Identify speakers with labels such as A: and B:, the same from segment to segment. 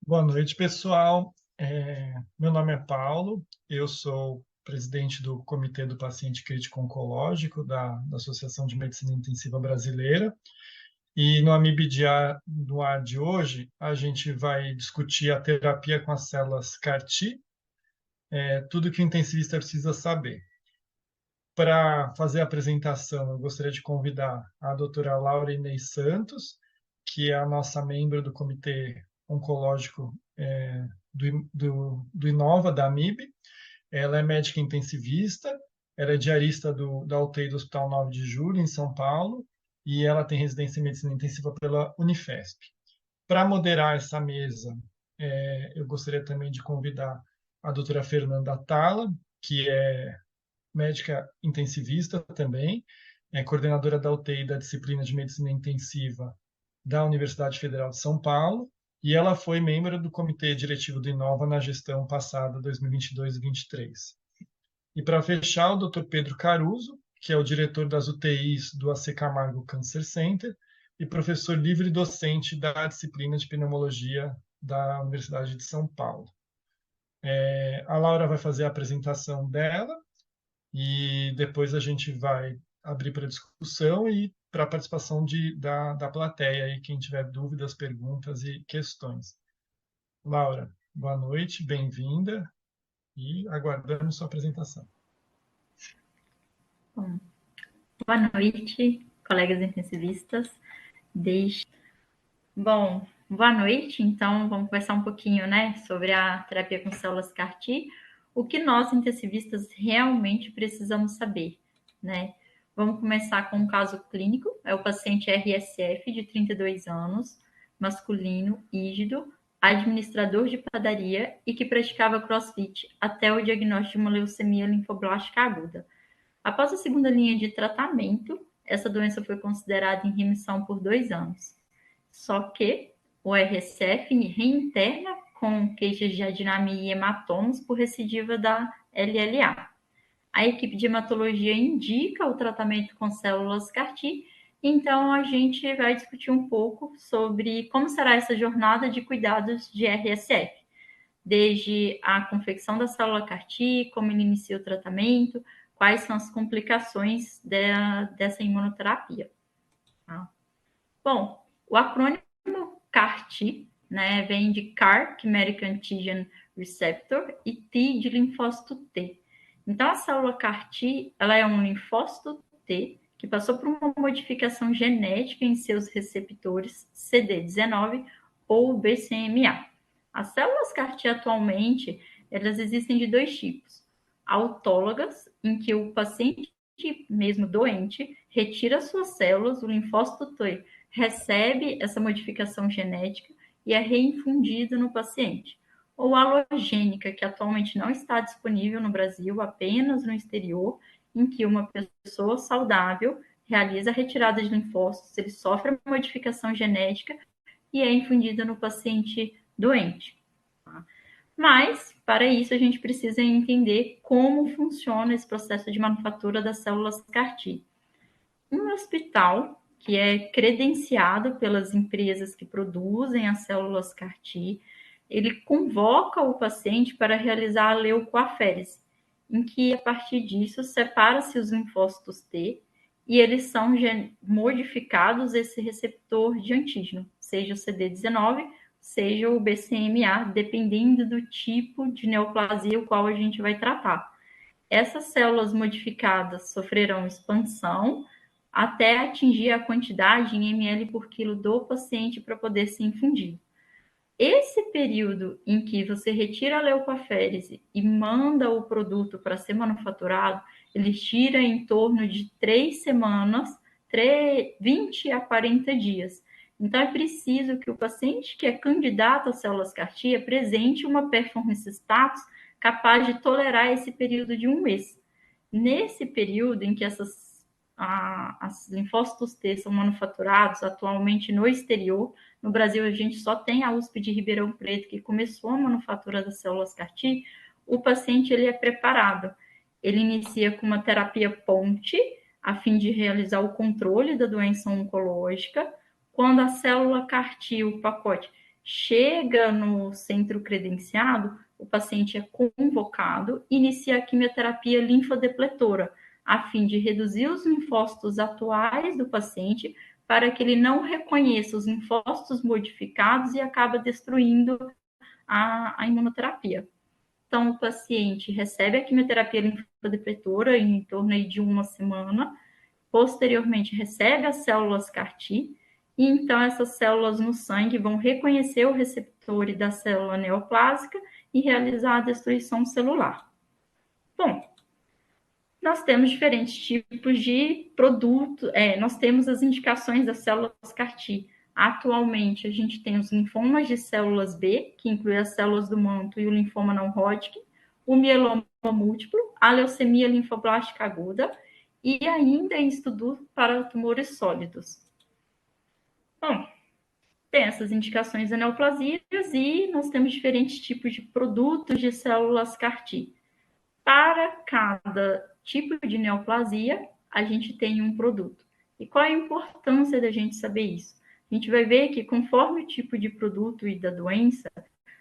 A: Boa noite, pessoal. Meu nome é Paulo, eu sou presidente do Comitê do Paciente Crítico Oncológico da Associação de Medicina Intensiva Brasileira. E no AMIB no ar de hoje, a gente vai discutir a terapia com as células CAR-T, tudo que o intensivista precisa saber. Para fazer a apresentação, eu gostaria de convidar a doutora Laura Inês Santos, que é a nossa membro do Comitê Oncológico do Inova, da AMIB. Ela é médica intensivista, ela é diarista da UTI do Hospital 9 de Julho, em São Paulo, e ela tem residência em medicina intensiva pela Unifesp. Para moderar essa mesa, eu gostaria também de convidar a doutora Fernanda Atala, que é médica intensivista também, é coordenadora da UTI da disciplina de medicina intensiva da Universidade Federal de São Paulo, e ela foi membro do comitê diretivo do Inova na gestão passada 2022 e 2023. E para fechar, o Dr. Pedro Caruso, que é o diretor das UTIs do AC Camargo Cancer Center e professor livre docente da disciplina de pneumologia da Universidade de São Paulo. A Laura vai fazer a apresentação dela e depois a gente vai abrir para discussão e para a participação da plateia, aí, quem tiver dúvidas, perguntas e questões. Laura, boa noite, bem-vinda e aguardamos sua apresentação.
B: Bom, boa noite, colegas intensivistas. Boa noite. Então, vamos conversar um pouquinho, né, sobre a terapia com células CAR-T, o que nós intensivistas realmente precisamos saber, né? Vamos começar com um caso clínico. É o paciente RSF de 32 anos, masculino, rígido, administrador de padaria e que praticava CrossFit até o diagnóstico de uma leucemia linfoblástica aguda. Após a segunda linha de tratamento, essa doença foi considerada em remissão por 2 anos. Só que o RSF reinterna com queixas de adinamia e hematomas por recidiva da LLA. A equipe de hematologia indica o tratamento com células CAR-T, então a gente vai discutir um pouco sobre como será essa jornada de cuidados de RSF, desde a confecção da célula CAR-T, como ele inicia o tratamento, quais são as complicações dessa imunoterapia. Tá? Bom, o acrônimo CAR-T, né, vem de CAR, Chimeric Antigen Receptor, e T de linfócito T. Então, a célula CAR-T, ela é um linfócito T que passou por uma modificação genética em seus receptores CD19 ou BCMA. As células CAR-T atualmente, elas existem de dois tipos. Autólogas, em que o paciente mesmo doente retira suas células, o linfócito T recebe essa modificação genética e é reinfundido no paciente. Ou halogênica, que atualmente não está disponível no Brasil, apenas no exterior, em que uma pessoa saudável realiza a retirada de linfócitos, ele sofre a modificação genética e é infundida no paciente doente. Mas, para isso, a gente precisa entender como funciona esse processo de manufatura das células CAR-T. Um hospital que é credenciado pelas empresas que produzem as células CAR-T, ele convoca o paciente para realizar a leucoaférese, em que, a partir disso, separa-se os linfócitos T e eles são modificados esse receptor de antígeno, seja o CD19, seja o BCMA, dependendo do tipo de neoplasia o qual a gente vai tratar. Essas células modificadas sofrerão expansão até atingir a quantidade em ml por quilo do paciente para poder ser infundido. Esse período em que você retira a leucoaférese e manda o produto para ser manufaturado, ele tira em torno de 3 semanas, 20 a 40 dias. Então, é preciso que o paciente que é candidato às células CAR-T apresente uma performance status capaz de tolerar esse período de 1 mês. Nesse período em que as linfócitos T são manufaturados atualmente no exterior, no Brasil a gente só tem a USP de Ribeirão Preto que começou a manufatura das células CAR-T, o paciente ele é preparado. Ele inicia com uma terapia ponte, a fim de realizar o controle da doença oncológica. Quando a célula CAR-T, o pacote, Chega no centro credenciado, o paciente é convocado e inicia a quimioterapia linfodepletora, a fim de reduzir os linfócitos atuais do paciente para que ele não reconheça os linfócitos modificados e acaba destruindo a imunoterapia. Então, o paciente recebe a quimioterapia linfodepletora em torno de uma semana, posteriormente recebe as células CAR-T, e então essas células no sangue vão reconhecer o receptor da célula neoplásica e realizar a destruição celular. Bom, nós temos diferentes tipos de produto, nós temos as indicações das células CAR-T. Atualmente, a gente tem os linfomas de células B, que inclui as células do manto e o linfoma não Hodgkin, o mieloma múltiplo, a leucemia linfoblástica aguda e ainda em estudo para tumores sólidos. Bom, tem essas indicações de neoplasias e nós temos diferentes tipos de produtos de células CAR-T. Para cada tipo de neoplasia, a gente tem um produto. E qual a importância da gente saber isso? A gente vai ver que conforme o tipo de produto e da doença,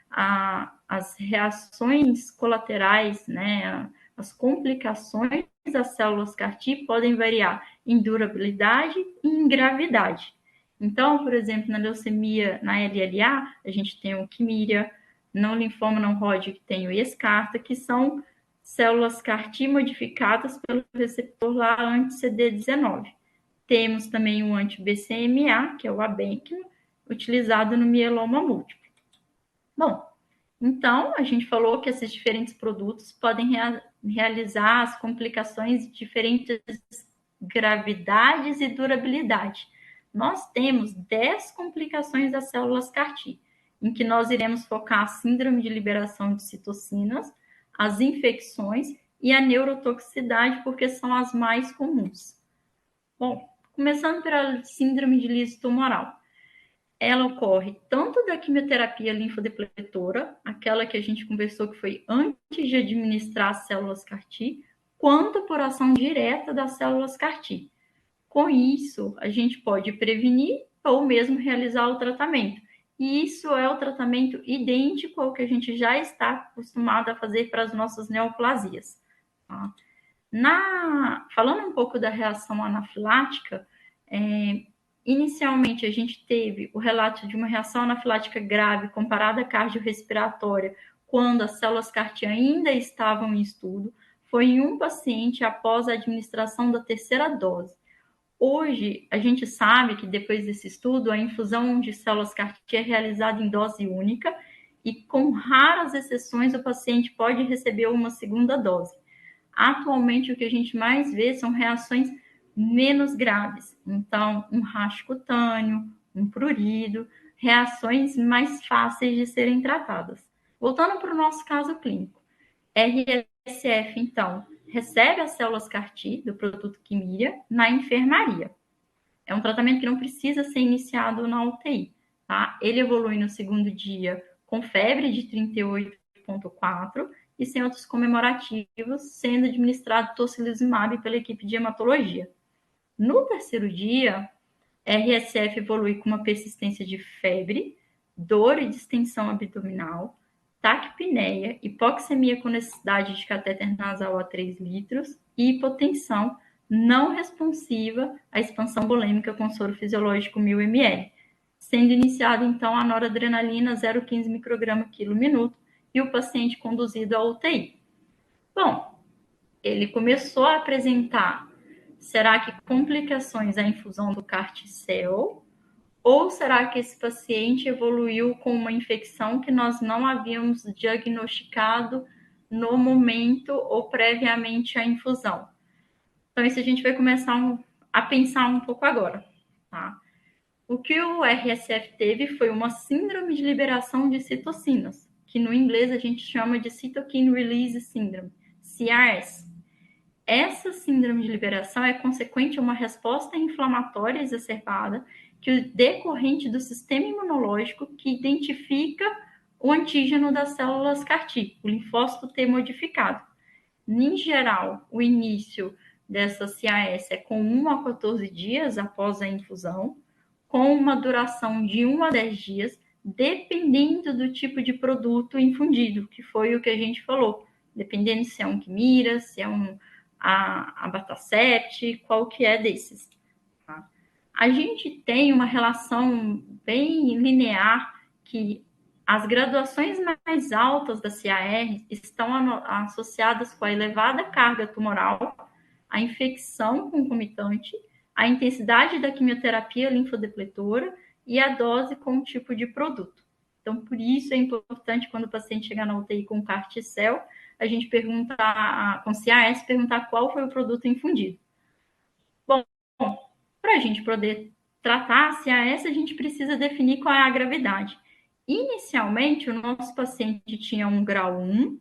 B: as reações colaterais, né, as complicações das células CAR-T podem variar em durabilidade e em gravidade. Então, por exemplo, na leucemia, na LLA, a gente tem o Kymriah, no linfoma não Hodgkin tem o Yescarta, que são células CAR-T modificadas pelo receptor lá anti-CD19. Temos também o anti-BCMA, que é o Abencno, utilizado no mieloma múltiplo. Bom, então a gente falou que esses diferentes produtos podem realizar as complicações de diferentes gravidades e durabilidade. Nós temos 10 complicações das células CAR-T, em que nós iremos focar a síndrome de liberação de citocinas, as infecções e a neurotoxicidade, porque são as mais comuns. Bom, começando pela síndrome de lise tumoral. Ela ocorre tanto da quimioterapia linfodepletora, aquela que a gente conversou que foi antes de administrar as células CAR-T, quanto por ação direta das células CAR-T. Com isso, a gente pode prevenir ou mesmo realizar o tratamento. E isso é o tratamento idêntico ao que a gente já está acostumado a fazer para as nossas neoplasias. Tá? Falando um pouco da reação anafilática, inicialmente a gente teve o relato de uma reação anafilática grave comparada à cardiorrespiratória, quando as células CAR-T ainda estavam em estudo, foi em um paciente após a administração da terceira dose. Hoje, a gente sabe que depois desse estudo, a infusão de células CAR-T é realizada em dose única e, com raras exceções, o paciente pode receber uma segunda dose. Atualmente, o que a gente mais vê são reações menos graves. Então, um racho cutâneo, um prurido, reações mais fáceis de serem tratadas. Voltando para o nosso caso clínico. RSF, então, recebe as células CAR-T do produto Kymriah na enfermaria. É um tratamento que não precisa ser iniciado na UTI, tá? Ele evolui no segundo dia com febre de 38,4 e sem outros comemorativos, sendo administrado tocilizumab pela equipe de hematologia. No terceiro dia, RSF evolui com uma persistência de febre, dor e distensão abdominal, taquipneia, hipoxemia com necessidade de catéter nasal a 3 litros e hipotensão não responsiva à expansão bulêmica com soro fisiológico 1000 ml, sendo iniciada então a noradrenalina 0,15 micrograma quilo minuto e o paciente conduzido à UTI. Bom, ele começou a apresentar, será que complicações à infusão do CAR-T-cell? Ou será que esse paciente evoluiu com uma infecção que nós não havíamos diagnosticado no momento ou previamente à infusão? Então, isso a gente vai começar a pensar um pouco agora. Tá? O que o RSF teve foi uma síndrome de liberação de citocinas, que no inglês a gente chama de Cytokine Release Syndrome, CRS. Essa síndrome de liberação é consequente a uma resposta inflamatória exacerbada que decorrente do sistema imunológico que identifica o antígeno das células CAR-T, o linfócito T modificado. Em geral, o início dessa CAS é com 1 a 14 dias após a infusão, com uma duração de 1 a 10 dias, dependendo do tipo de produto infundido, que foi o que a gente falou. Dependendo se é um Quimira, se é um Abatacept, qual que é desses. Tá? A gente tem uma relação bem linear que as graduações mais altas da CAR estão associadas com a elevada carga tumoral, a infecção concomitante, a intensidade da quimioterapia linfodepletora e a dose com o tipo de produto. Então, por isso é importante, quando o paciente chegar na UTI com CAR-T-cell, a gente perguntar, com CAS, perguntar qual foi o produto infundido. Bom, para a gente poder tratar a CAS, a gente precisa definir qual é a gravidade. Inicialmente, o nosso paciente tinha um grau 1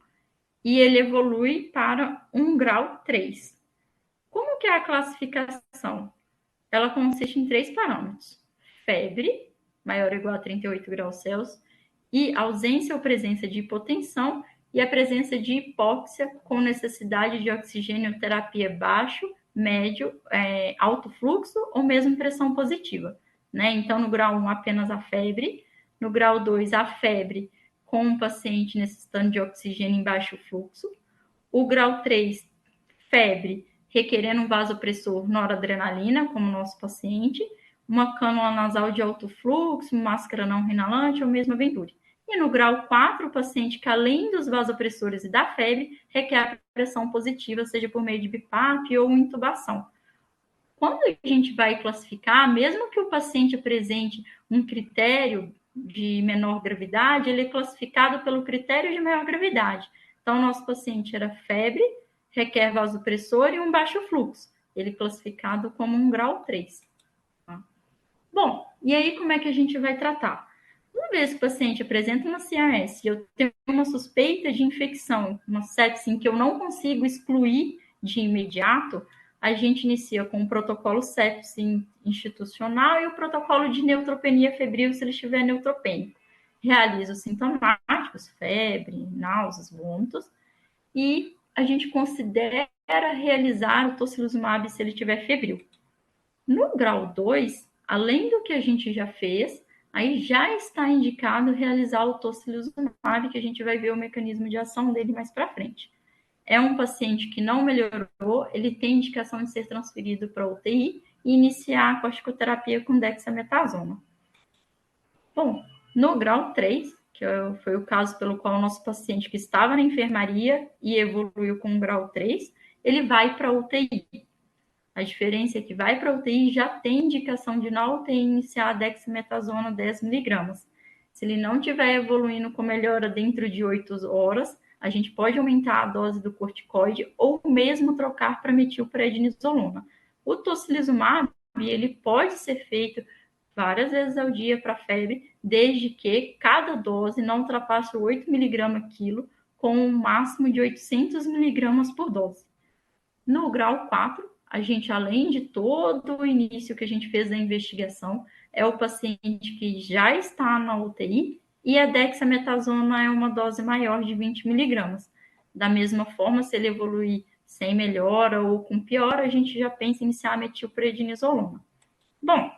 B: e ele evolui para um grau 3. Como que é a classificação? Ela consiste em 3 parâmetros: febre, maior ou igual a 38 graus Celsius, e ausência ou presença de hipotensão, e a presença de hipóxia com necessidade de oxigênio terapia baixo, médio, alto fluxo ou mesmo pressão positiva. Né? Então, no grau 1, apenas a febre. No grau 2, a febre com um paciente necessitando de oxigênio em baixo fluxo. O grau 3, febre, requerendo um vasopressor noradrenalina, como nosso paciente, uma cânula nasal de alto fluxo, máscara não inalante ou mesmo a Venturi. E no grau 4, o paciente que, além dos vasopressores e da febre, requer a pressão positiva, seja por meio de BIPAP ou intubação. Quando a gente vai classificar, mesmo que o paciente apresente um critério de menor gravidade, ele é classificado pelo critério de maior gravidade. Então, nosso paciente era febre, requer vasopressor e um baixo fluxo. Ele é classificado como um grau 3. Tá? Bom, e aí como é que a gente vai tratar? Uma vez que o paciente apresenta uma CRS e eu tenho uma suspeita de infecção, uma sepsis que eu não consigo excluir de imediato, a gente inicia com o protocolo sepsis institucional e o protocolo de neutropenia febril, se ele estiver neutropênico. Realiza os sintomáticos, febre, náuseas, vômitos, e a gente considera realizar o tocilizumab se ele estiver febril. No grau 2, além do que a gente já fez, aí já está indicado realizar o tocilizumab, que a gente vai ver o mecanismo de ação dele mais para frente. É um paciente que não melhorou, ele tem indicação de ser transferido para UTI e iniciar a corticoterapia com dexametasona. Bom, no grau 3, que foi o caso pelo qual o nosso paciente que estava na enfermaria e evoluiu com o grau 3, ele vai para a UTI. A diferença é que vai para a UTI e já tem indicação de na UTI iniciar a dexametasona 10 miligramas. Se ele não estiver evoluindo com melhora dentro de 8 horas, a gente pode aumentar a dose do corticoide ou mesmo trocar para metilprednisolona. O tocilizumab, ele pode ser feito várias vezes ao dia para febre, desde que cada dose não ultrapasse 8 mg quilo, com um máximo de 800 mg por dose. No grau 4, a gente, além de todo o início que a gente fez da investigação, é o paciente que já está na UTI e a dexametasona é uma dose maior de 20 miligramas. Da mesma forma, se ele evoluir sem melhora ou com piora, a gente já pensa em iniciar a metilprednisolona. Bom,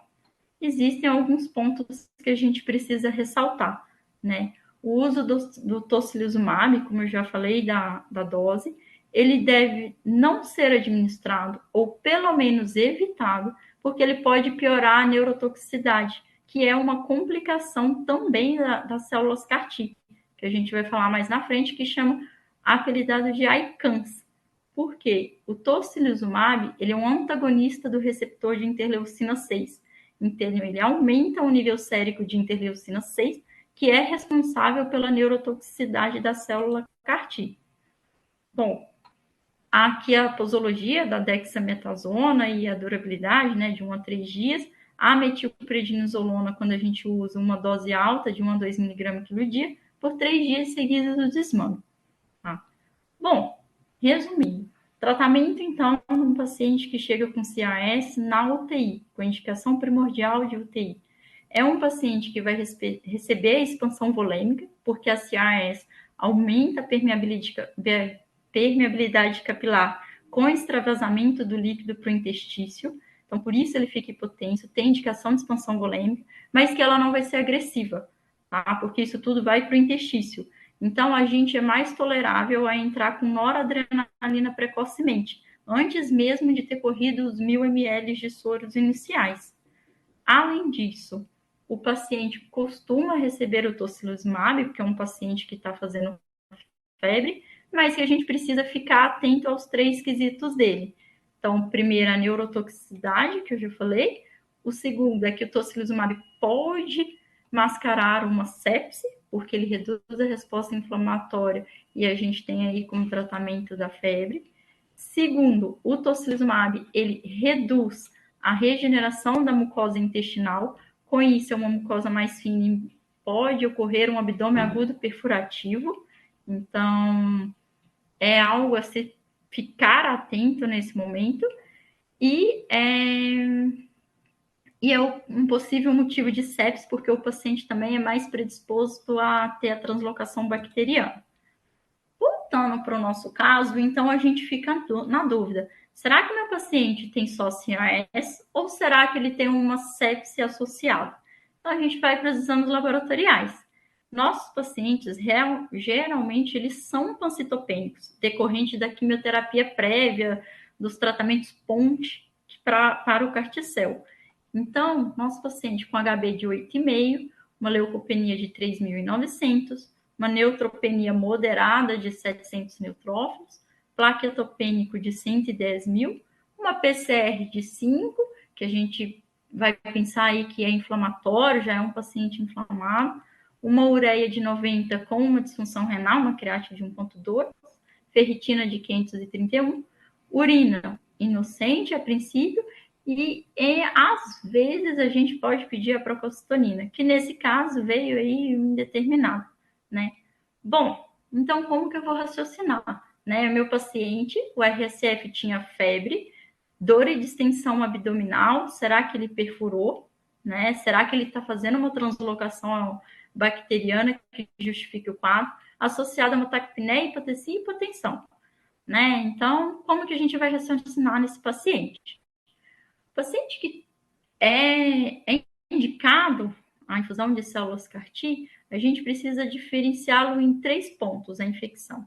B: existem alguns pontos que a gente precisa ressaltar, né? O uso do tocilizumab, como eu já falei, da dose, ele deve não ser administrado, ou pelo menos evitado, porque ele pode piorar a neurotoxicidade, que é uma complicação também das células CAR-T, que a gente vai falar mais na frente, que chama apelidado de ICANS. Por quê? O tocilizumab, ele é um antagonista do receptor de interleucina 6. Então, ele aumenta o nível sérico de interleucina 6, que é responsável pela neurotoxicidade da célula CAR-T. Bom, aqui a posologia da dexametasona e a durabilidade, né, de 1 a 3 dias. A metilprednisolona, quando a gente usa uma dose alta de 1 a 2 mg por dia, por 3 dias seguidos do desmame. Tá? Bom, resumindo, tratamento, então, de um paciente que chega com CAS na UTI, com indicação primordial de UTI. É um paciente que vai receber a expansão volêmica, porque a CAS aumenta a permeabilidade capilar com extravasamento do líquido para o intestício. Então, por isso ele fica hipotenso, tem indicação de expansão volêmica, mas que ela não vai ser agressiva. tá? Porque isso tudo vai para o interstício. Então, a gente é mais tolerável a entrar com noradrenalina precocemente, antes mesmo de ter corrido os 1.000 ml de soros iniciais. Além disso, o paciente costuma receber o tocilizumab, porque é um paciente que está fazendo febre, mas que a gente precisa ficar atento aos 3 quesitos dele. Então, primeiro, a neurotoxicidade, que eu já falei. O segundo é que o tocilizumab pode mascarar uma sepse, porque ele reduz a resposta inflamatória e a gente tem aí como tratamento da febre. Segundo, o tocilizumab, ele reduz a regeneração da mucosa intestinal. Com isso, é uma mucosa mais fina e pode ocorrer um abdômen agudo perfurativo. Então, é algo a se ficar atento nesse momento. E é um possível motivo de sepsis, porque o paciente também é mais predisposto a ter a translocação bacteriana. Voltando para o nosso caso, então a gente fica na dúvida: será que meu paciente tem só CRS ou será que ele tem uma sepse associada? Então a gente vai para os exames laboratoriais. Nossos pacientes, geralmente, eles são pancitopênicos, decorrente da quimioterapia prévia, dos tratamentos ponte para o carticel. Então, nosso paciente com HB de 8,5, uma leucopenia de 3.900, uma neutropenia moderada de 700 neutrófilos, plaquetopênico de 110 mil, uma PCR de 5, que a gente vai pensar aí que é inflamatório, já é um paciente inflamado, uma ureia de 90 com uma disfunção renal, uma creatina de 1,2, ferritina de 531, urina inocente a princípio, e às vezes a gente pode pedir a procalcitonina, que nesse caso veio aí indeterminado, né? Bom, então como que eu vou raciocinar? Né? Meu paciente, o RSF tinha febre, dor e distensão abdominal, será que ele perfurou? Né? Será que ele está fazendo uma translocação bacteriana que justifique o quadro, associada a uma taquipneia, hipotensia e hipotensão? Né? Então, como que a gente vai raciocinar nesse paciente? O paciente que é indicado a infusão de células CAR-T, a gente precisa diferenciá-lo em 3 pontos, a infecção.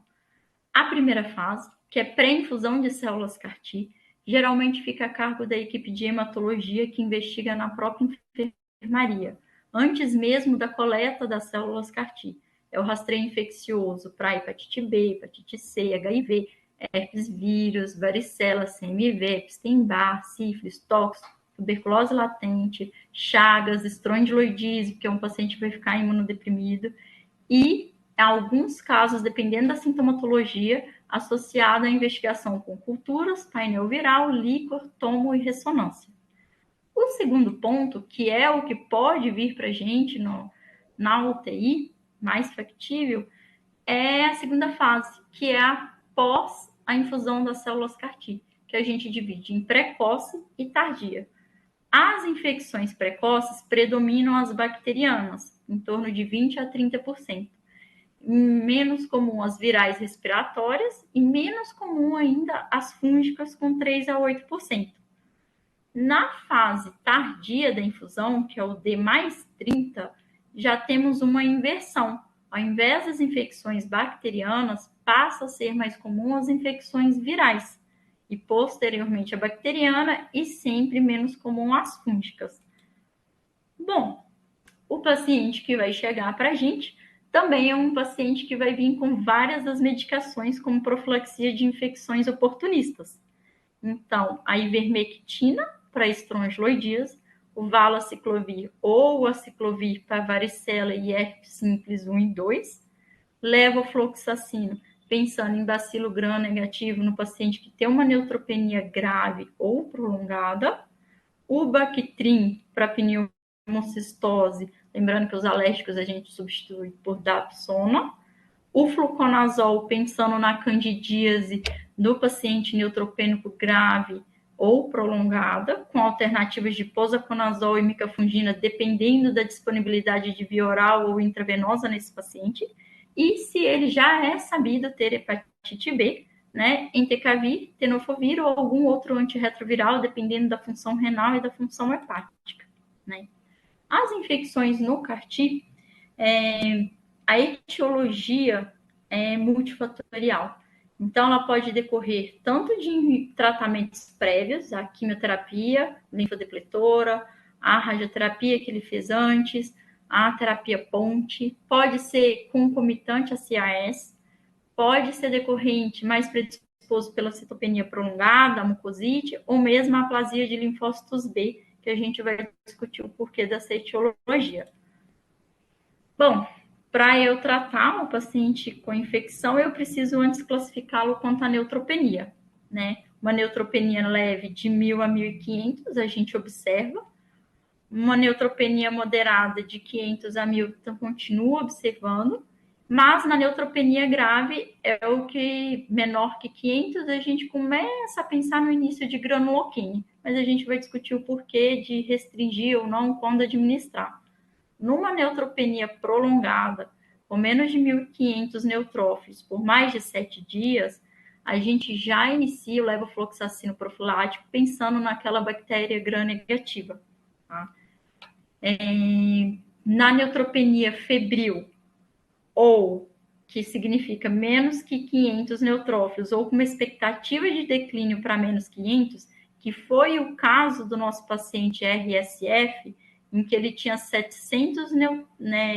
B: A primeira fase, que é pré-infusão de células CAR-T, geralmente fica a cargo da equipe de hematologia que investiga na própria enfermaria, antes mesmo da coleta das células CAR-T. É o rastreio infeccioso para hepatite B, hepatite C, HIV, herpes vírus, varicela, CMV, Epstein-Barr, sífilis, tóxico, tuberculose latente, chagas, estrondiloidise, porque um paciente vai ficar imunodeprimido, e em alguns casos, dependendo da sintomatologia, associado à investigação com culturas, painel viral, líquor, tomo e ressonância. O segundo ponto, que é o que pode vir para a gente na UTI, mais factível, é a segunda fase, que é após a infusão das células CAR-T, que a gente divide em precoce e tardia. As infecções precoces predominam as bacterianas, em torno de 20% a 30%. Menos comum as virais respiratórias e menos comum ainda as fúngicas, com 3% a 8%. Na fase tardia da infusão, que é o D mais 30, já temos uma inversão. Ao invés das infecções bacterianas, passa a ser mais comum as infecções virais, e posteriormente a bacteriana, e sempre menos comum as fúngicas. Bom, o paciente que vai chegar para a gente também é um paciente que vai vir com várias das medicações, como profilaxia de infecções oportunistas. Então, a ivermectina para estrongiloidíase, o valaciclovir ou o aciclovir para varicela e herpes simples 1 e 2, levofloxacino, pensando em bacilo gram negativo no paciente que tem uma neutropenia grave ou prolongada, o Bactrim para pneumocistose, lembrando que os alérgicos a gente substitui por dapsona, o fluconazol, pensando na candidíase do paciente neutropênico grave ou prolongada, com alternativas de posaconazol e micafungina, dependendo da disponibilidade de via oral ou intravenosa nesse paciente. E se ele já é sabido ter hepatite B, né, entecavir, tenofovir ou algum outro antirretroviral, dependendo da função renal e da função hepática, né. As infecções no CAR-T A etiologia é multifatorial. Então, ela pode decorrer tanto de tratamentos prévios, a quimioterapia, linfodepletora, a radioterapia que ele fez antes, a terapia ponte, pode ser concomitante a CAS, pode ser decorrente mais predisposto pela citopenia prolongada, a mucosite, ou mesmo a aplasia de linfócitos B, que a gente vai discutir o porquê dessa etiologia. Bom, para eu tratar um paciente com infecção, eu preciso antes classificá-lo quanto a neutropenia, né? Uma neutropenia leve de 1.000 a 1.500, a gente observa. Uma neutropenia moderada de 500 a 1.000, então continua observando. Mas na neutropenia grave, é o que menor que 500, a gente começa a pensar no início de granuloquine. Mas a gente vai discutir o porquê de restringir ou não quando administrar. Numa neutropenia prolongada, com menos de 1.500 neutrófilos por mais de 7 dias, a gente já inicia o levofloxacino profilático pensando naquela bactéria gram-negativa. Tá? Na neutropenia febril, ou que significa menos que 500 neutrófilos, ou com uma expectativa de declínio para menos 500, que foi o caso do nosso paciente RSF, em que ele tinha 700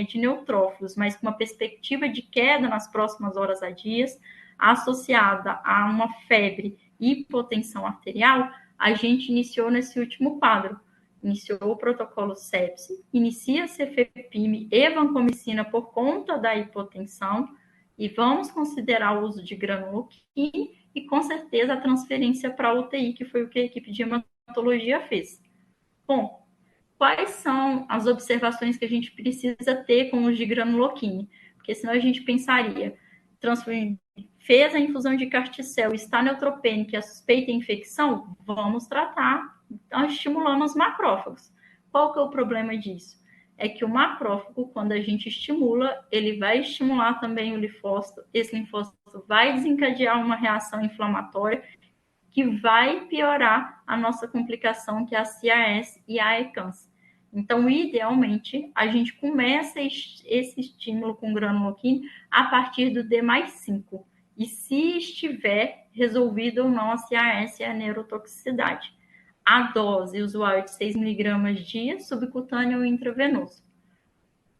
B: de neutrófilos, mas com uma perspectiva de queda nas próximas horas a dias, associada a uma febre e hipotensão arterial, a gente iniciou nesse último quadro. Iniciou o protocolo sepse, inicia cefepime e vancomicina por conta da hipotensão, e vamos considerar o uso de granuloquine e, com certeza, a transferência para a UTI, que foi o que a equipe de hematologia fez. Bom, quais são as observações que a gente precisa ter com os de granuloquine? Porque senão a gente pensaria, fez a infusão de carticel, está neutropênico e a suspeita é infecção, vamos tratar, então estimulando os macrófagos. Qual que é o problema disso? É que o macrófago, quando a gente estimula, ele vai estimular também o linfócito, esse linfócito vai desencadear uma reação inflamatória que vai piorar a nossa complicação, que é a CAS e a ECANS. Então, idealmente, a gente começa esse estímulo com granuloquine a partir do D+5. E se estiver resolvido ou não a CAS e a neurotoxicidade. A dose usual de 6 mg dia, subcutâneo ou intravenoso.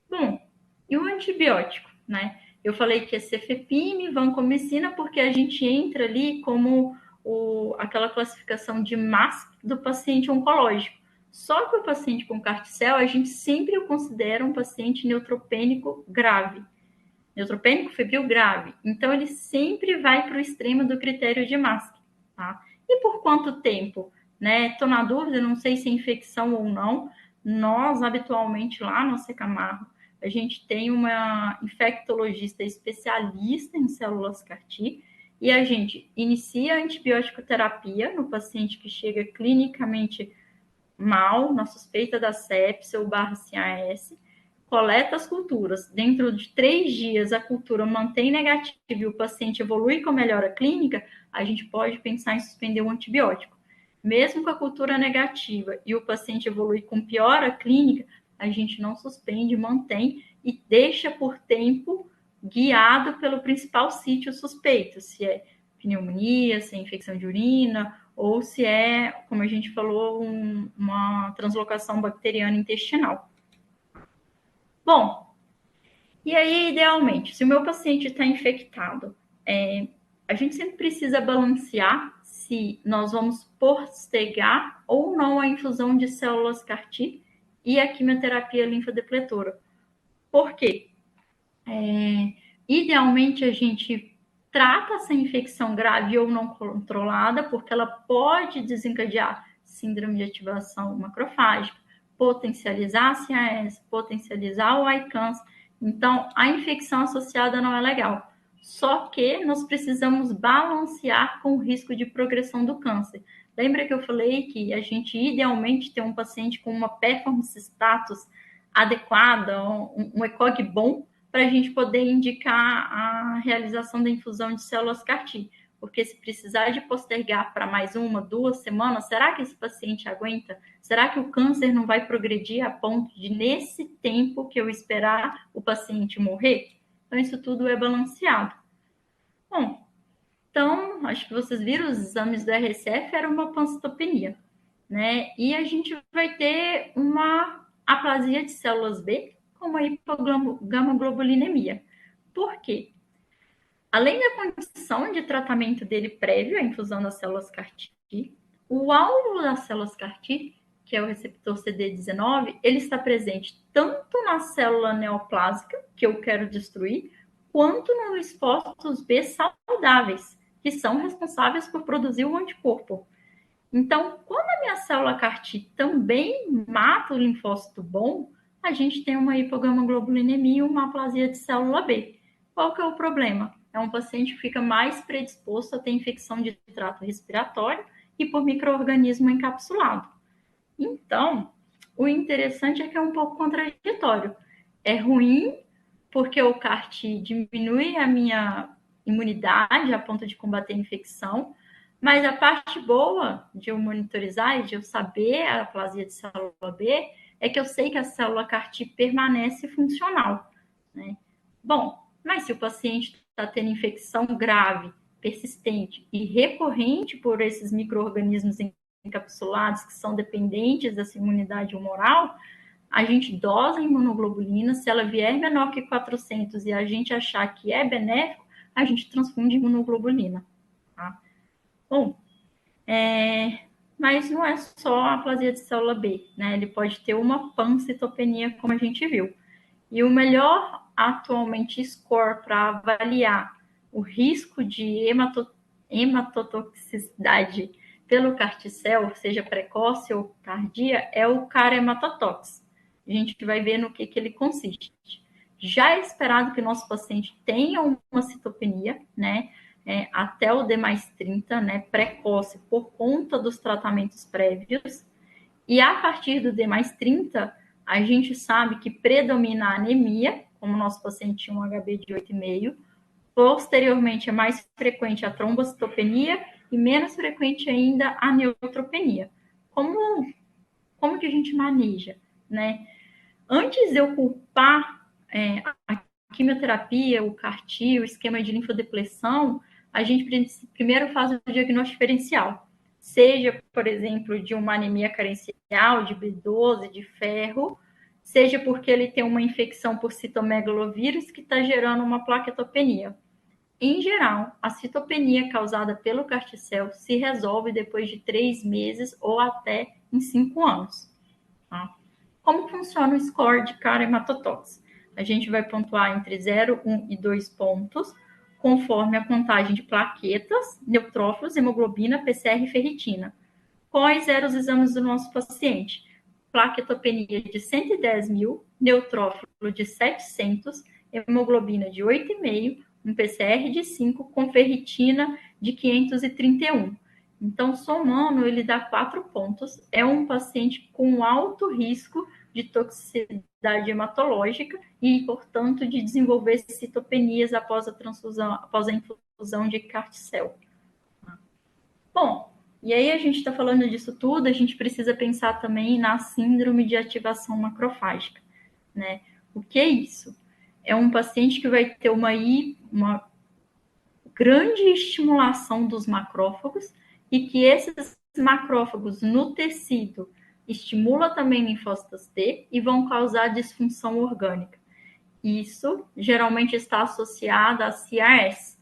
B: Bom, e o antibiótico, né? Eu falei que é cefepime, vancomicina, porque a gente entra ali como aquela classificação de MASP do paciente oncológico. Só que o paciente com carticel, a gente sempre o considera um paciente neutropênico grave. Neutropênico febril grave. Então, ele sempre vai para o extremo do critério de MASP. Tá? E por quanto tempo? Estou na dúvida, não sei se é infecção ou não. Nós, habitualmente, lá no Secamargo, a gente tem uma infectologista especialista em células CAR-T, e a gente inicia a antibiótico terapia no paciente que chega clinicamente mal, na suspeita da sepse ou /CAS, coleta as culturas. Dentro de 3 dias, a cultura mantém negativa e o paciente evolui com melhora clínica, a gente pode pensar em suspender o antibiótico. Mesmo com a cultura negativa e o paciente evolui com piora clínica, a gente não suspende, mantém e deixa por tempo guiado pelo principal sítio suspeito, se é pneumonia, se é infecção de urina, ou se é, como a gente falou, uma translocação bacteriana intestinal. Bom, e aí, idealmente, se o meu paciente está infectado, a gente sempre precisa balancear se nós vamos postergar ou não a infusão de células CAR-T e a quimioterapia linfodepletora. Por quê? Idealmente, a gente trata essa infecção grave ou não controlada, porque ela pode desencadear síndrome de ativação macrofágica, potencializar a CAS, potencializar o ICANS. Então, a infecção associada não é legal. Só que nós precisamos balancear com o risco de progressão do câncer. Lembra que eu falei que a gente idealmente tem um paciente com uma performance status adequada, um ECOG bom, para a gente poder indicar a realização da infusão de células CAR-T. Porque se precisar de postergar para mais 1, 2 semanas, será que esse paciente aguenta? Será que o câncer não vai progredir a ponto de, nesse tempo que eu esperar, o paciente morrer? Então, isso tudo é balanceado. Bom, então, acho que vocês viram, os exames do RSF era uma pancitopenia, né? E a gente vai ter uma aplasia de células B com uma hipogamaglobulinemia. Por quê? Além da condição de tratamento dele prévio à infusão das células CAR-T, o alvo das células CAR-T, que é o receptor CD19, ele está presente tanto na célula neoplásica, que eu quero destruir, quanto nos linfócitos B saudáveis, que são responsáveis por produzir o anticorpo. Então, quando a minha célula CAR-T também mata o linfócito bom, a gente tem uma hipogamaglobulinemia e uma aplasia de célula B. Qual que é o problema? É um paciente que fica mais predisposto a ter infecção de trato respiratório e por micro-organismo encapsulado. Então, o interessante é que é um pouco contraditório. É ruim porque o CAR-T diminui a minha imunidade a ponto de combater a infecção, mas a parte boa de eu monitorizar e de eu saber a aplasia de célula B é que eu sei que a célula CAR-T permanece funcional, né? Bom, mas se o paciente está tendo infecção grave, persistente e recorrente por esses micro-organismos encapsulados que são dependentes dessa imunidade humoral, a gente dosa a imunoglobulina, se ela vier menor que 400 e a gente achar que é benéfico, a gente transfunde imunoglobulina. Tá? Bom, mas não é só a aplasia de célula B, né? Ele pode ter uma pancitopenia, como a gente viu. E o melhor atualmente score para avaliar o risco de hematotoxicidade pelo CAR-T-cell, seja precoce ou tardia, é o CAR-Hematotox. A gente vai ver no que ele consiste. Já é esperado que o nosso paciente tenha uma citopenia, né? Até o D+30, né? Precoce, por conta dos tratamentos prévios. E a partir do D+30, a gente sabe que predomina a anemia, como o nosso paciente tinha um HB de 8,5. Posteriormente, é mais frequente a trombocitopenia e menos frequente ainda a neutropenia. Como que a gente maneja, né? Antes de eu culpar a quimioterapia, o CAR-T, o esquema de linfodepressão, a gente primeiro faz o diagnóstico diferencial. Seja, por exemplo, de uma anemia carencial, de B12, de ferro, seja porque ele tem uma infecção por citomegalovírus que está gerando uma plaquetopenia. Em geral, a citopenia causada pelo CAR-T-cell se resolve depois de 3 meses ou até em 5 anos. Tá? Como funciona o score de CAR-Hematotox? A gente vai pontuar entre 0, 1 e 2 pontos, conforme a contagem de plaquetas, neutrófilos, hemoglobina, PCR e ferritina. Quais eram os exames do nosso paciente? Plaquetopenia de 110 mil, neutrófilo de 700, hemoglobina de 8,5, um PCR de 5 com ferritina de 531. Então, somando, ele dá 4 pontos. É um paciente com alto risco de toxicidade hematológica e, portanto, de desenvolver citopenias após a transfusão, após a infusão de CAR-T-cell. Bom, e aí a gente está falando disso tudo, a gente precisa pensar também na síndrome de ativação macrofágica, né? O que é isso? É um paciente que vai ter uma grande estimulação dos macrófagos e que esses macrófagos no tecido estimula também linfócitos T e vão causar disfunção orgânica. Isso geralmente está associado a CRS.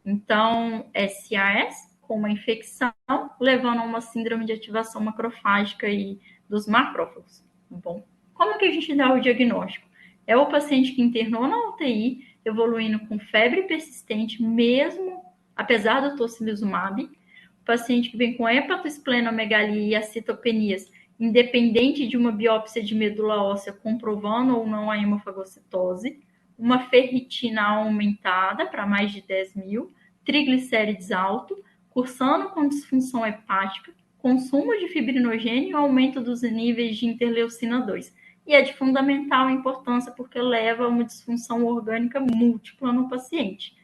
B: Então, é CRS com uma infecção, levando a uma síndrome de ativação macrofágica e dos macrófagos. Bom, como que a gente dá o diagnóstico? É o paciente que internou na UTI, evoluindo com febre persistente, mesmo apesar do tocilizumab, o paciente que vem com hepatosplenomegalia e acitopenias, independente de uma biópsia de medula óssea comprovando ou não a hemofagocitose, uma ferritina aumentada para mais de 10 mil, triglicérides alto, cursando com disfunção hepática, consumo de fibrinogênio e aumento dos níveis de interleucina 2. E é de fundamental importância porque leva a uma disfunção orgânica múltipla no paciente.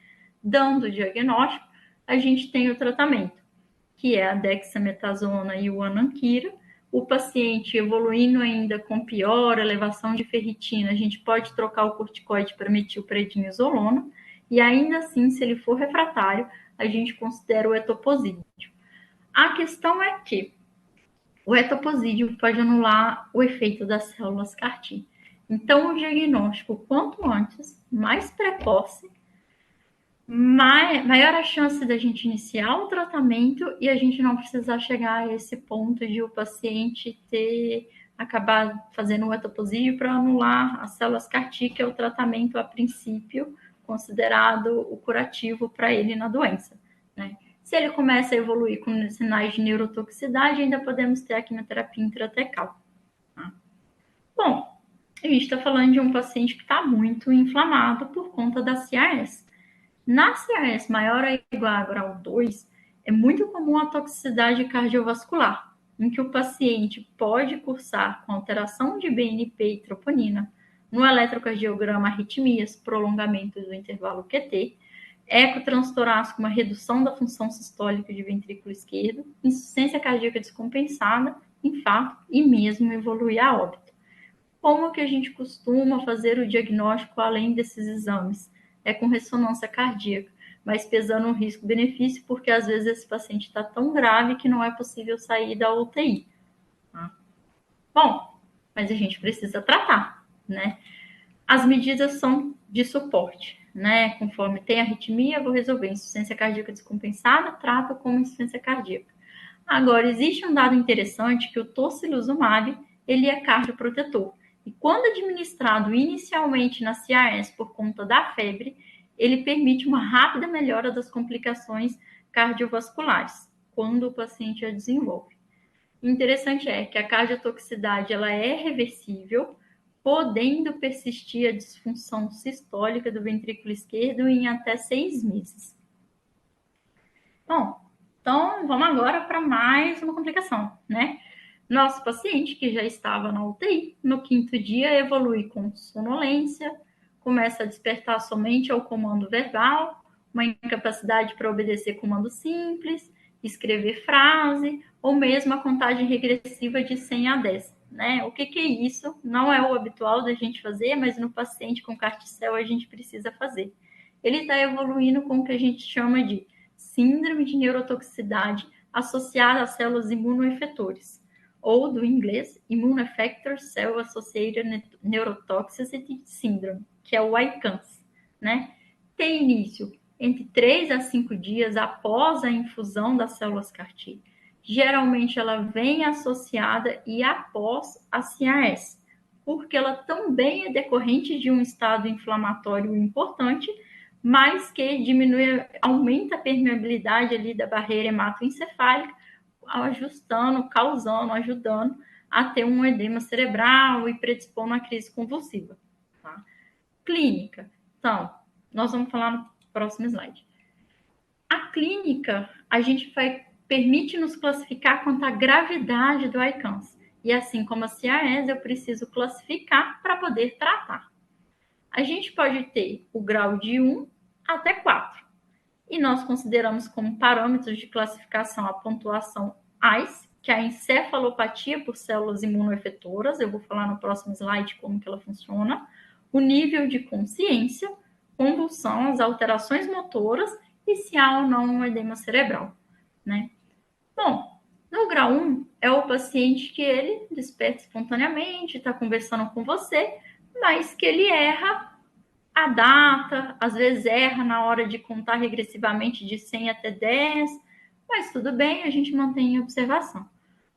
B: Dando o diagnóstico, a gente tem o tratamento, que é a dexametasona e o ananquira. O paciente evoluindo ainda com pior elevação de ferritina, a gente pode trocar o corticoide para metilprednisolona, e ainda assim, se ele for refratário, a gente considera o etoposídeo. A questão é que o etoposídeo pode anular o efeito das células CAR-T. Então, o diagnóstico, quanto antes, mais precoce, maior a chance da gente iniciar o tratamento e a gente não precisar chegar a esse ponto de o paciente acabar fazendo o etoposídeo para anular as células CAR-T, que é o tratamento, a princípio, considerado o curativo para ele na doença, né? Se ele começa a evoluir com sinais de neurotoxicidade, ainda podemos ter a quimioterapia intratecal. Tá? Bom, a gente está falando de um paciente que está muito inflamado por conta da CRS. Na CRS maior ou igual a grau 2, é muito comum a toxicidade cardiovascular, em que o paciente pode cursar com alteração de BNP e troponina, no eletrocardiograma arritmias, prolongamento do intervalo QT, ecotranstorácico, uma redução da função sistólica de ventrículo esquerdo, insuficiência cardíaca descompensada, infarto e mesmo evoluir a óbito. Como que a gente costuma fazer o diagnóstico além desses exames? É com ressonância cardíaca, mas pesando o risco-benefício, porque às vezes esse paciente está tão grave que não é possível sair da UTI. Tá? Bom, mas a gente precisa tratar, né? As medidas são de suporte, né? Conforme tem arritmia, vou resolver insuficiência cardíaca descompensada, trato como insuficiência cardíaca. Agora, existe um dado interessante que o tocilizumab, ele é cardioprotetor. E quando administrado inicialmente na CRS por conta da febre, ele permite uma rápida melhora das complicações cardiovasculares, quando o paciente a desenvolve. O interessante é que a cardiotoxicidade ela é reversível, podendo persistir a disfunção sistólica do ventrículo esquerdo em até 6 meses. Bom, então vamos agora para mais uma complicação, né? Nosso paciente, que já estava na UTI, no 5º dia evolui com sonolência, começa a despertar somente ao comando verbal, uma incapacidade para obedecer comando simples, escrever frase, ou mesmo a contagem regressiva de 100 a 10. Né? O que é isso? Não é o habitual da gente fazer, mas no paciente com carticel a gente precisa fazer. Ele está evoluindo com o que a gente chama de síndrome de neurotoxicidade associada a células imunoefetores, ou do inglês Immune Effector Cell Associated Neurotoxicity Syndrome, que é o ICANS, né? Tem início entre 3 a 5 dias após a infusão das células CAR-T. Geralmente ela vem associada e após a CRS, porque ela também é decorrente de um estado inflamatório importante, mas que diminui, aumenta a permeabilidade ali da barreira hematoencefálica, ajustando, causando, ajudando a ter um edema cerebral e predispondo a crise convulsiva. Tá? Clínica. Então, nós vamos falar no próximo slide. A clínica, a gente permite nos classificar quanto à gravidade do ICANS. E assim como a CRS, eu preciso classificar para poder tratar. A gente pode ter o grau de 1 até 4. E nós consideramos como parâmetros de classificação a pontuação AIS, que é a encefalopatia por células imunoefetoras. Eu vou falar no próximo slide como que ela funciona. O nível de consciência, convulsão, as alterações motoras e se há ou não um edema cerebral, né? Bom, no grau 1 é o paciente que ele desperta espontaneamente, está conversando com você, mas que ele erra a data, às vezes erra na hora de contar regressivamente de 100 até 10, mas tudo bem, a gente mantém a observação.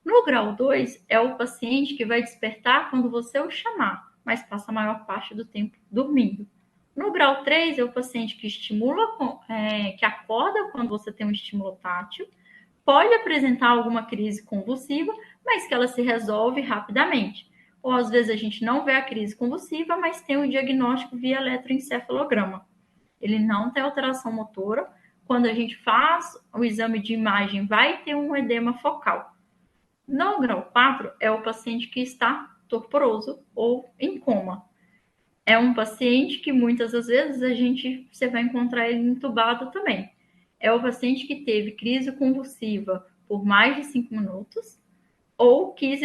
B: No grau 2 é o paciente que vai despertar quando você o chamar, mas passa a maior parte do tempo dormindo. No grau 3 é o paciente que estimula, que acorda quando você tem um estímulo tátil, pode apresentar alguma crise convulsiva, mas que ela se resolve rapidamente. Ou às vezes a gente não vê a crise convulsiva, mas tem o diagnóstico via eletroencefalograma. Ele não tem alteração motora. Quando a gente faz o exame de imagem, vai ter um edema focal. No grau 4 é o paciente que está torporoso ou em coma. É um paciente que muitas das vezes você vai encontrar ele entubado também. é o paciente que teve crise convulsiva por mais de 5 minutos ou crise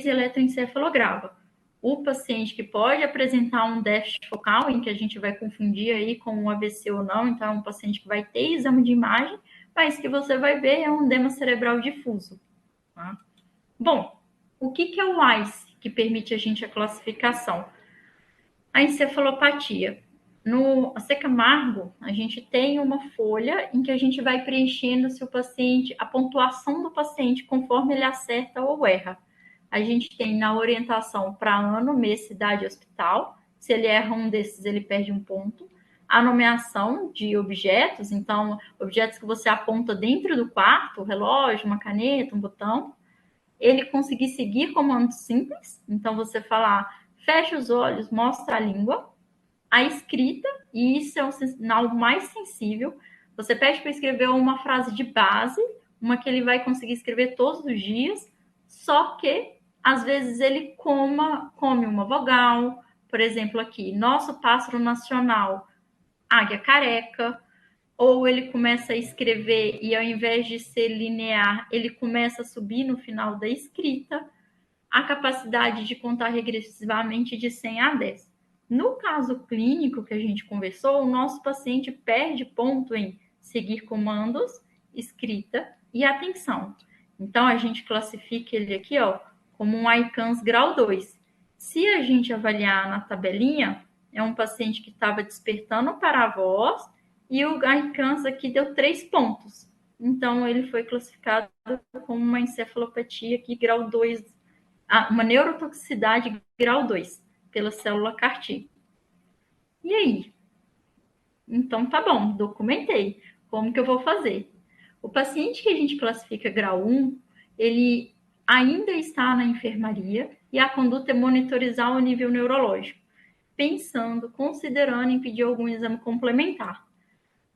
B: eletroencefalograva. O paciente que pode apresentar um déficit focal, em que a gente vai confundir aí com um AVC ou não, então é um paciente que vai ter exame de imagem, mas que você vai ver é um edema cerebral difuso. Tá? Bom, o que é o ICE que permite a gente a classificação? A encefalopatia. No Camargo, a gente tem uma folha em que a gente vai preenchendo se o paciente, a pontuação do paciente conforme ele acerta ou erra. A gente tem na orientação para ano, mês, cidade, hospital. Se ele erra um desses, ele perde um ponto. A nomeação de objetos, então, objetos que você aponta dentro do quarto, relógio, uma caneta, um botão. Ele conseguir seguir comandos simples, então você falar, fecha os olhos, mostra a língua. A escrita, e isso é um sinal mais sensível, você pede para escrever uma frase de base, uma que ele vai conseguir escrever todos os dias, só que às vezes ele come uma vogal, por exemplo aqui, nosso pássaro nacional, águia careca, ou ele começa a escrever e ao invés de ser linear, ele começa a subir no final da escrita, a capacidade de contar regressivamente de 100 a 10. No caso clínico que a gente conversou, o nosso paciente perde ponto em seguir comandos, escrita e atenção. Então, a gente classifica ele aqui como um ICANS grau 2. Se a gente avaliar na tabelinha, é um paciente que estava despertando para a voz e o ICANS aqui deu 3 pontos. Então, ele foi classificado como uma encefalopatia aqui grau 2, uma neurotoxicidade grau 2 pela célula CAR-T. E aí? Então, tá bom, documentei. Como que eu vou fazer? O paciente que a gente classifica grau 1, ele ainda está na enfermaria e a conduta é monitorizar o nível neurológico, pensando, considerando em pedir algum exame complementar.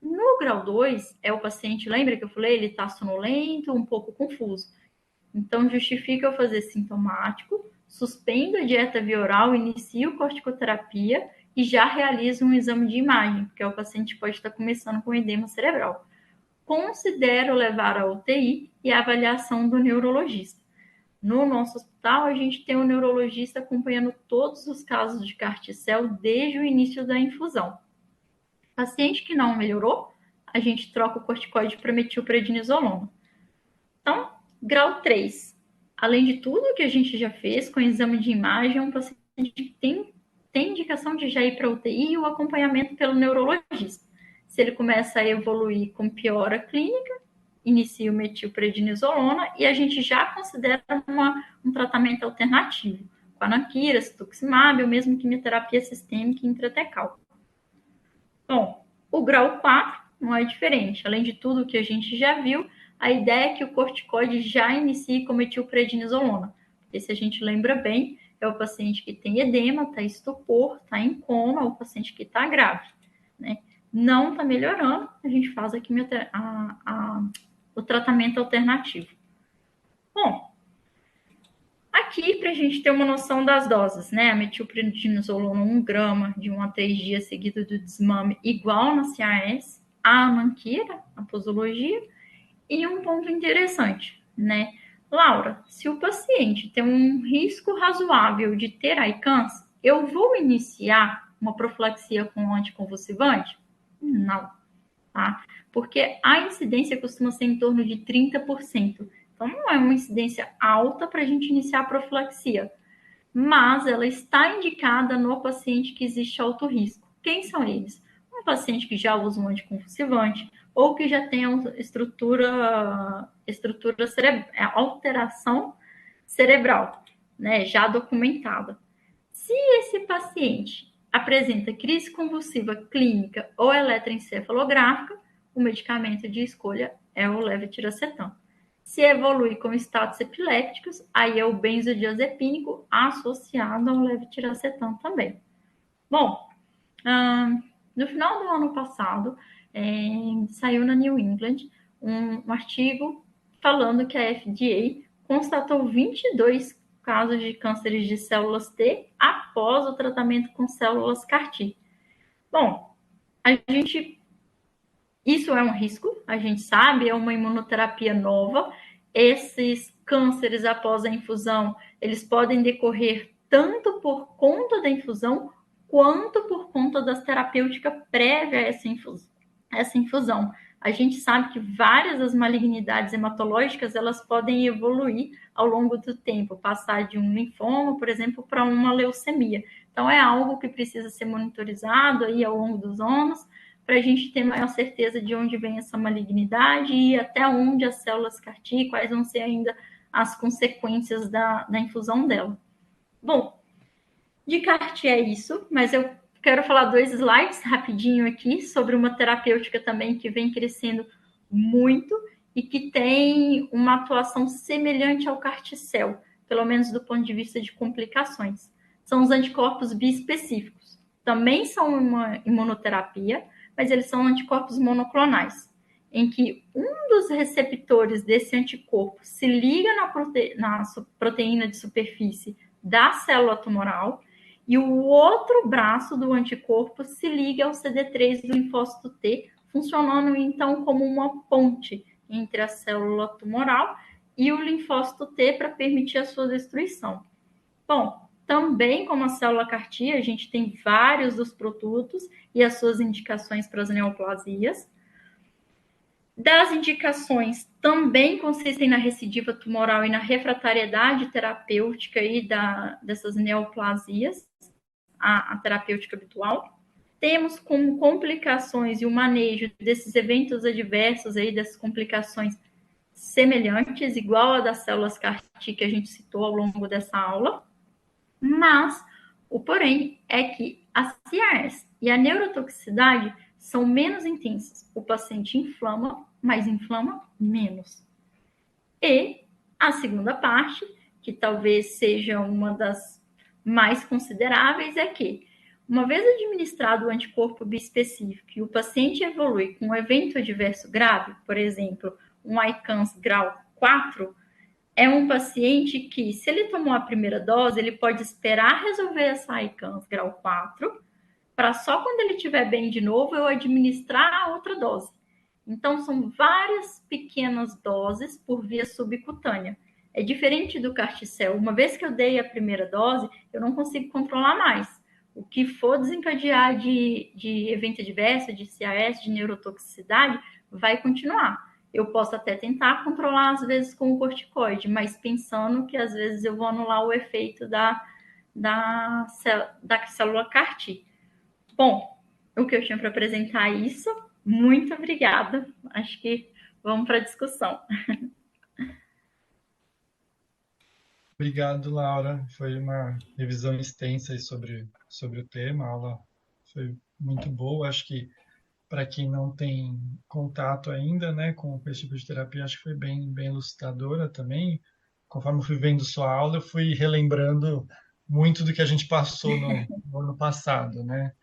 B: No grau 2, é o paciente, lembra que eu falei, ele está sonolento, um pouco confuso. Então, justifica eu fazer sintomático, suspendo a dieta via oral, inicio corticoterapia e já realizo um exame de imagem, porque o paciente pode estar começando com edema cerebral. Considero levar a UTI e a avaliação do neurologista. No nosso hospital, a gente tem um neurologista acompanhando todos os casos de carticel desde o início da infusão. Paciente que não melhorou, a gente troca o corticoide para metilprednisolona. Então, grau 3. Além de tudo que a gente já fez com exame de imagem, um paciente que tem indicação de já ir para UTI e o acompanhamento pelo neurologista. Se ele começa a evoluir com piora clínica, inicia o metilprednisolona e a gente já considera um tratamento alternativo, com ananquira, cetuximab ou mesmo quimioterapia sistêmica intratecal. Bom, o grau 4 não é diferente. Além de tudo que a gente já viu, a ideia é que o corticoide já inicie com metilprednisolona. Porque se a gente lembra bem, é o paciente que tem edema, está estupor, está em coma, o paciente que está grave. Né? Não está melhorando, a gente faz aqui o tratamento alternativo. Bom, aqui para a gente ter uma noção das doses, né? A metilprednisolona 1 grama de 1 a 3 dias seguido do desmame igual na CAS, a ananquira, a posologia. E um ponto interessante, né? Laura, se o paciente tem um risco razoável de ter ICANS, eu vou iniciar uma profilaxia com anticonvulsivante? Não, tá? Porque a incidência costuma ser em torno de 30%. Então, não é uma incidência alta para a gente iniciar a profilaxia, mas ela está indicada no paciente que existe alto risco. Quem são eles? Um paciente que já usa um anticonvulsivante ou que já tem alteração cerebral, né, já documentada. Se esse paciente apresenta crise convulsiva clínica ou eletroencefalográfica, o medicamento de escolha é o levetiracetam. Se evolui com estados epilépticos, aí é o benzodiazepínico associado ao levetiracetam também. Bom, no final do ano passado, saiu na New England um artigo falando que a FDA constatou 22 casos de cânceres de células T após o tratamento com células CAR-T. Bom, a gente Isso é um risco, a gente sabe, é uma imunoterapia nova. Esses cânceres após a infusão, eles podem decorrer tanto por conta da infusão, quanto por conta das terapêuticas prévias a essa infusão. A gente sabe que várias das malignidades hematológicas, elas podem evoluir ao longo do tempo, passar de um linfoma, por exemplo, para uma leucemia. Então, é algo que precisa ser monitorizado aí ao longo dos anos, para a gente ter maior certeza de onde vem essa malignidade e até onde as células CAR-T, quais vão ser ainda as consequências da infusão dela. Bom, de CAR-T é isso, mas eu quero falar 2 slides rapidinho aqui sobre uma terapêutica também que vem crescendo muito e que tem uma atuação semelhante ao CAR-T-cell, pelo menos do ponto de vista de complicações. São os anticorpos biespecíficos. Também são uma imunoterapia, mas eles são anticorpos monoclonais, em que um dos receptores desse anticorpo se liga na proteína de superfície da célula tumoral e o outro braço do anticorpo se liga ao CD3 do linfócito T, funcionando então como uma ponte entre a célula tumoral e o linfócito T para permitir a sua destruição. Bom, também como a célula CAR-T, a gente tem vários dos produtos e as suas indicações para as neoplasias. Das indicações também consistem na recidiva tumoral e na refratariedade terapêutica e dessas neoplasias, a terapêutica habitual. Temos como complicações e o manejo desses eventos adversos aí, dessas complicações semelhantes, igual a das células CAR-T que a gente citou ao longo dessa aula. Mas o porém é que a CRS e a neurotoxicidade são menos intensas. O paciente inflama, mas inflama menos. E a segunda parte, que talvez seja uma das mais consideráveis, é que, uma vez administrado o anticorpo bispecífico e o paciente evolui com um evento adverso grave, por exemplo, um ICANS grau 4, é um paciente que, se ele tomou a primeira dose, ele pode esperar resolver essa ICANS grau 4, para só quando ele estiver bem de novo, eu administrar a outra dose. Então, são várias pequenas doses por via subcutânea. É diferente do CAR-T-cell. Uma vez que eu dei a primeira dose, eu não consigo controlar mais. O que for desencadear de evento adverso, de CRS, de neurotoxicidade, vai continuar. Eu posso até tentar controlar, às vezes, com o corticoide, mas pensando que, às vezes, eu vou anular o efeito da célula CAR-T. Bom, o que eu tinha para apresentar é isso. Muito obrigada. Acho que vamos para a discussão.
A: Obrigado, Laura. Foi uma revisão extensa aí sobre o tema. A aula foi muito boa. Acho que para quem não tem contato ainda, né, com esse tipo de terapia, acho que foi bem elucidadora também. Conforme eu fui vendo sua aula, eu fui relembrando muito do que a gente passou no ano passado, né?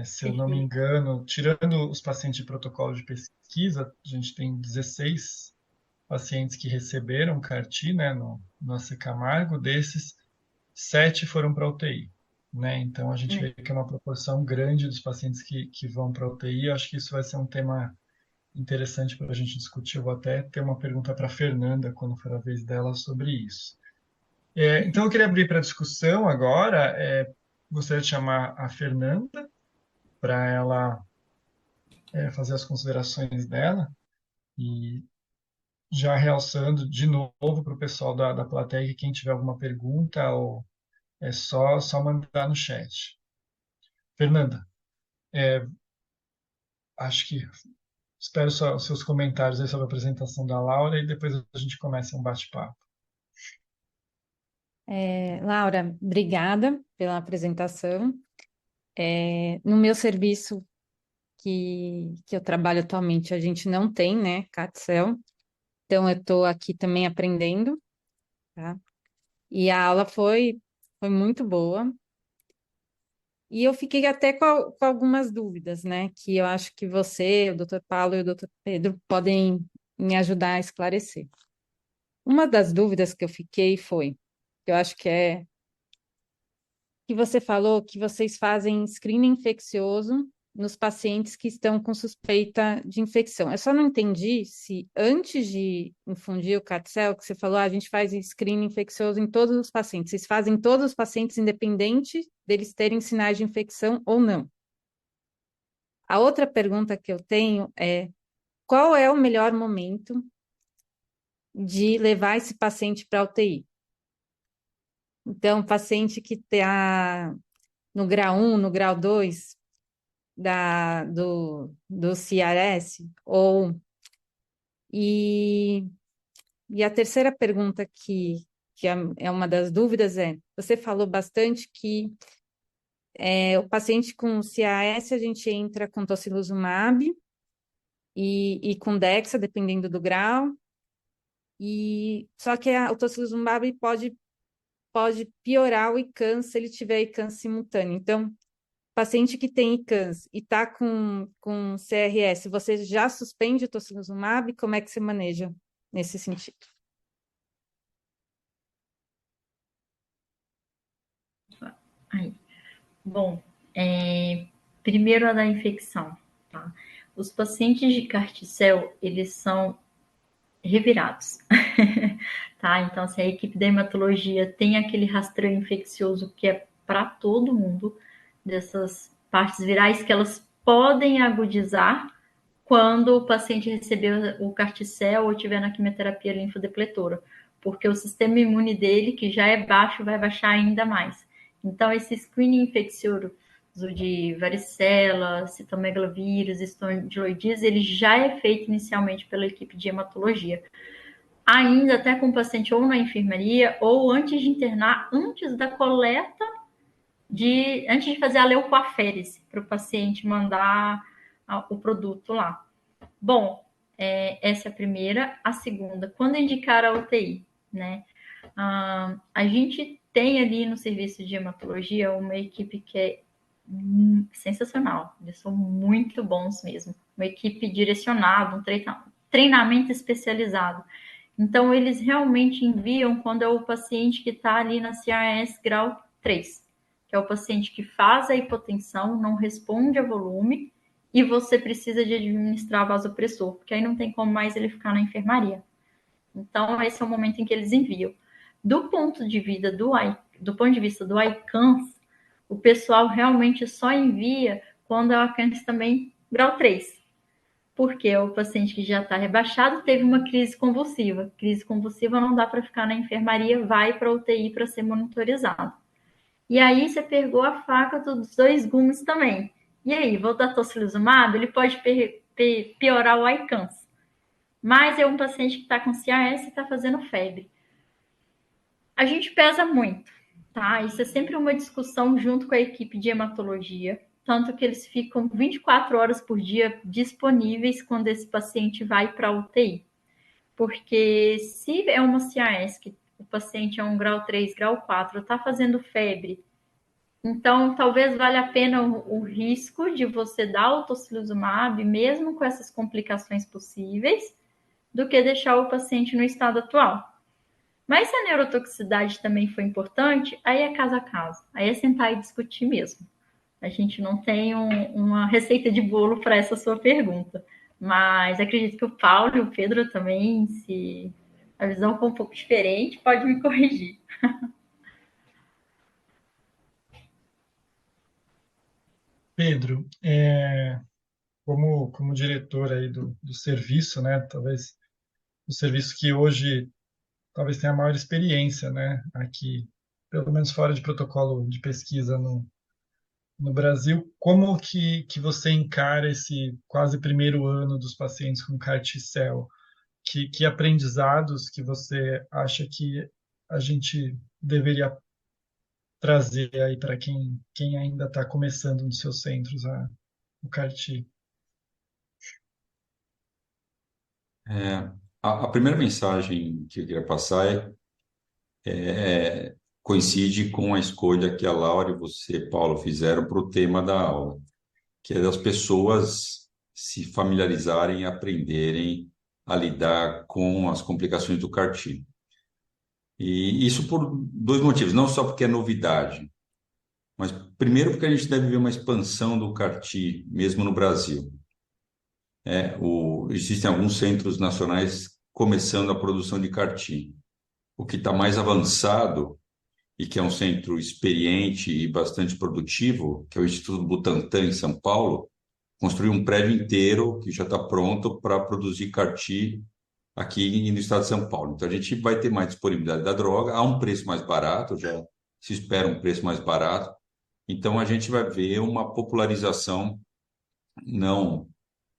A: Se eu não me
B: Perfeito.
A: engano, tirando os pacientes de protocolo de pesquisa, a gente tem 16 pacientes que receberam CAR-T, né, no AC Camargo, desses, 7 foram para UTI. Né? Então, a gente vê que é uma proporção grande dos pacientes que vão para UTI. Eu acho que isso vai ser um tema interessante para a gente discutir. Eu vou até ter uma pergunta para a Fernanda, quando for a vez dela, sobre isso. Então, eu queria abrir para discussão agora. Gostaria de chamar a Fernanda para ela fazer as considerações dela e já realçando de novo para o pessoal da plateia que quem tiver alguma pergunta ou é só mandar no chat. Fernanda, acho que espero só os seus comentários aí sobre a apresentação da Laura e depois a gente começa um bate-papo.
C: Laura, obrigada pela apresentação. No meu serviço que eu trabalho atualmente, a gente não tem, né, CAT-cell, então eu estou aqui também aprendendo, tá? E a aula foi muito boa. E eu fiquei até com algumas dúvidas, né, que eu acho que você, o Dr. Paulo e o Dr. Pedro podem me ajudar a esclarecer. Uma das dúvidas que eu fiquei foi, eu acho que você falou que vocês fazem screening infeccioso nos pacientes que estão com suspeita de infecção. Eu só não entendi se antes de infundir o CAT-cell, que você falou, a gente faz screening infeccioso em todos os pacientes. Vocês fazem todos os pacientes, independente deles terem sinais de infecção ou não. A outra pergunta que eu tenho é: qual é o melhor momento de levar esse paciente para a UTI? Então, paciente que está no grau 1, no grau 2 do CRS, e a terceira pergunta que é uma das dúvidas é: você falou bastante que o paciente com CRS a gente entra com tocilizumab e com Dexa, dependendo do grau, e só que o tocilizumab pode piorar o ICANS se ele tiver ICANS simultâneo. Então, paciente que tem ICANS e está com CRS, você já suspende o tocilizumab? Como é que você maneja nesse sentido?
B: Aí. Bom, primeiro a da infecção, tá? Os pacientes de carticel, eles são revirados, tá? Então, se a equipe da hematologia tem aquele rastreio infeccioso que é para todo mundo, dessas partes virais que elas podem agudizar quando o paciente receber o carticel ou tiver na quimioterapia linfodepletora, porque o sistema imune dele, que já é baixo, vai baixar ainda mais. Então, esse screening infeccioso de varicela, citomegalovírus, estondiloides, ele já é feito inicialmente pela equipe de hematologia. Ainda até com o paciente ou na enfermaria, ou antes de internar, antes da coleta, antes de fazer a leucoaférese, para o paciente mandar o produto lá. Bom, essa é a primeira. A segunda, quando indicar a UTI, né? A gente tem ali no serviço de hematologia uma equipe que é sensacional, eles são muito bons mesmo, uma equipe direcionada, um treinamento especializado. Então, eles realmente enviam quando é o paciente que está ali na CRS grau 3, que é o paciente que faz a hipotensão, não responde a volume, e você precisa de administrar vasopressor, porque aí não tem como mais ele ficar na enfermaria. Então, esse é o momento em que eles enviam. Do ponto de vista do ICANS, o pessoal realmente só envia quando é o ICANS também grau 3, porque é o paciente que já está rebaixado teve uma crise convulsiva. Crise convulsiva não dá para ficar na enfermaria, vai para a UTI para ser monitorizado. E aí você pegou a faca dos dois gumes também. E aí, vou dar tocilizumab? Ele pode piorar o ICANS. Mas é um paciente que está com CRS e está fazendo febre. A gente pesa muito, tá? Isso é sempre uma discussão junto com a equipe de hematologia, tanto que eles ficam 24 horas por dia disponíveis quando esse paciente vai para a UTI. Porque se é uma CRS, que o paciente é um grau 3, grau 4, está fazendo febre, então talvez valha a pena o risco de você dar o tocilizumab, mesmo com essas complicações possíveis, do que deixar o paciente no estado atual. Mas se a neurotoxicidade também foi importante, aí é caso a caso. Aí é sentar e discutir mesmo. A gente não tem uma receita de bolo para essa sua pergunta. Mas acredito que o Paulo e o Pedro também, se a visão for um pouco diferente, pode me corrigir.
A: Pedro, como diretor aí do serviço, né, talvez o serviço que hoje talvez tenha a maior experiência, né, aqui, pelo menos fora de protocolo de pesquisa no Brasil, como que você encara esse quase primeiro ano dos pacientes com CAR-T-cell? Que aprendizados que você acha que a gente deveria trazer aí para quem ainda está começando nos seus centros o CAR-T?
D: É, a primeira mensagem que eu queria passar coincide com a escolha que a Laura e você, Paulo, fizeram para o tema da aula, que é das pessoas se familiarizarem e aprenderem a lidar com as complicações do CAR-T. E isso por dois motivos, não só porque é novidade, Mas primeiro porque a gente deve ver uma expansão do CAR-T, mesmo no Brasil. Existem alguns centros nacionais começando a produção de CAR-T. O que está mais avançado e que é um centro experiente e bastante produtivo, que é o Instituto Butantan, em São Paulo, construiu um prédio inteiro que já está pronto para produzir CAR-T aqui no estado de São Paulo. Então, a gente vai ter mais disponibilidade da droga, a um preço mais barato, já se espera um preço mais barato. Então, a gente vai ver uma popularização não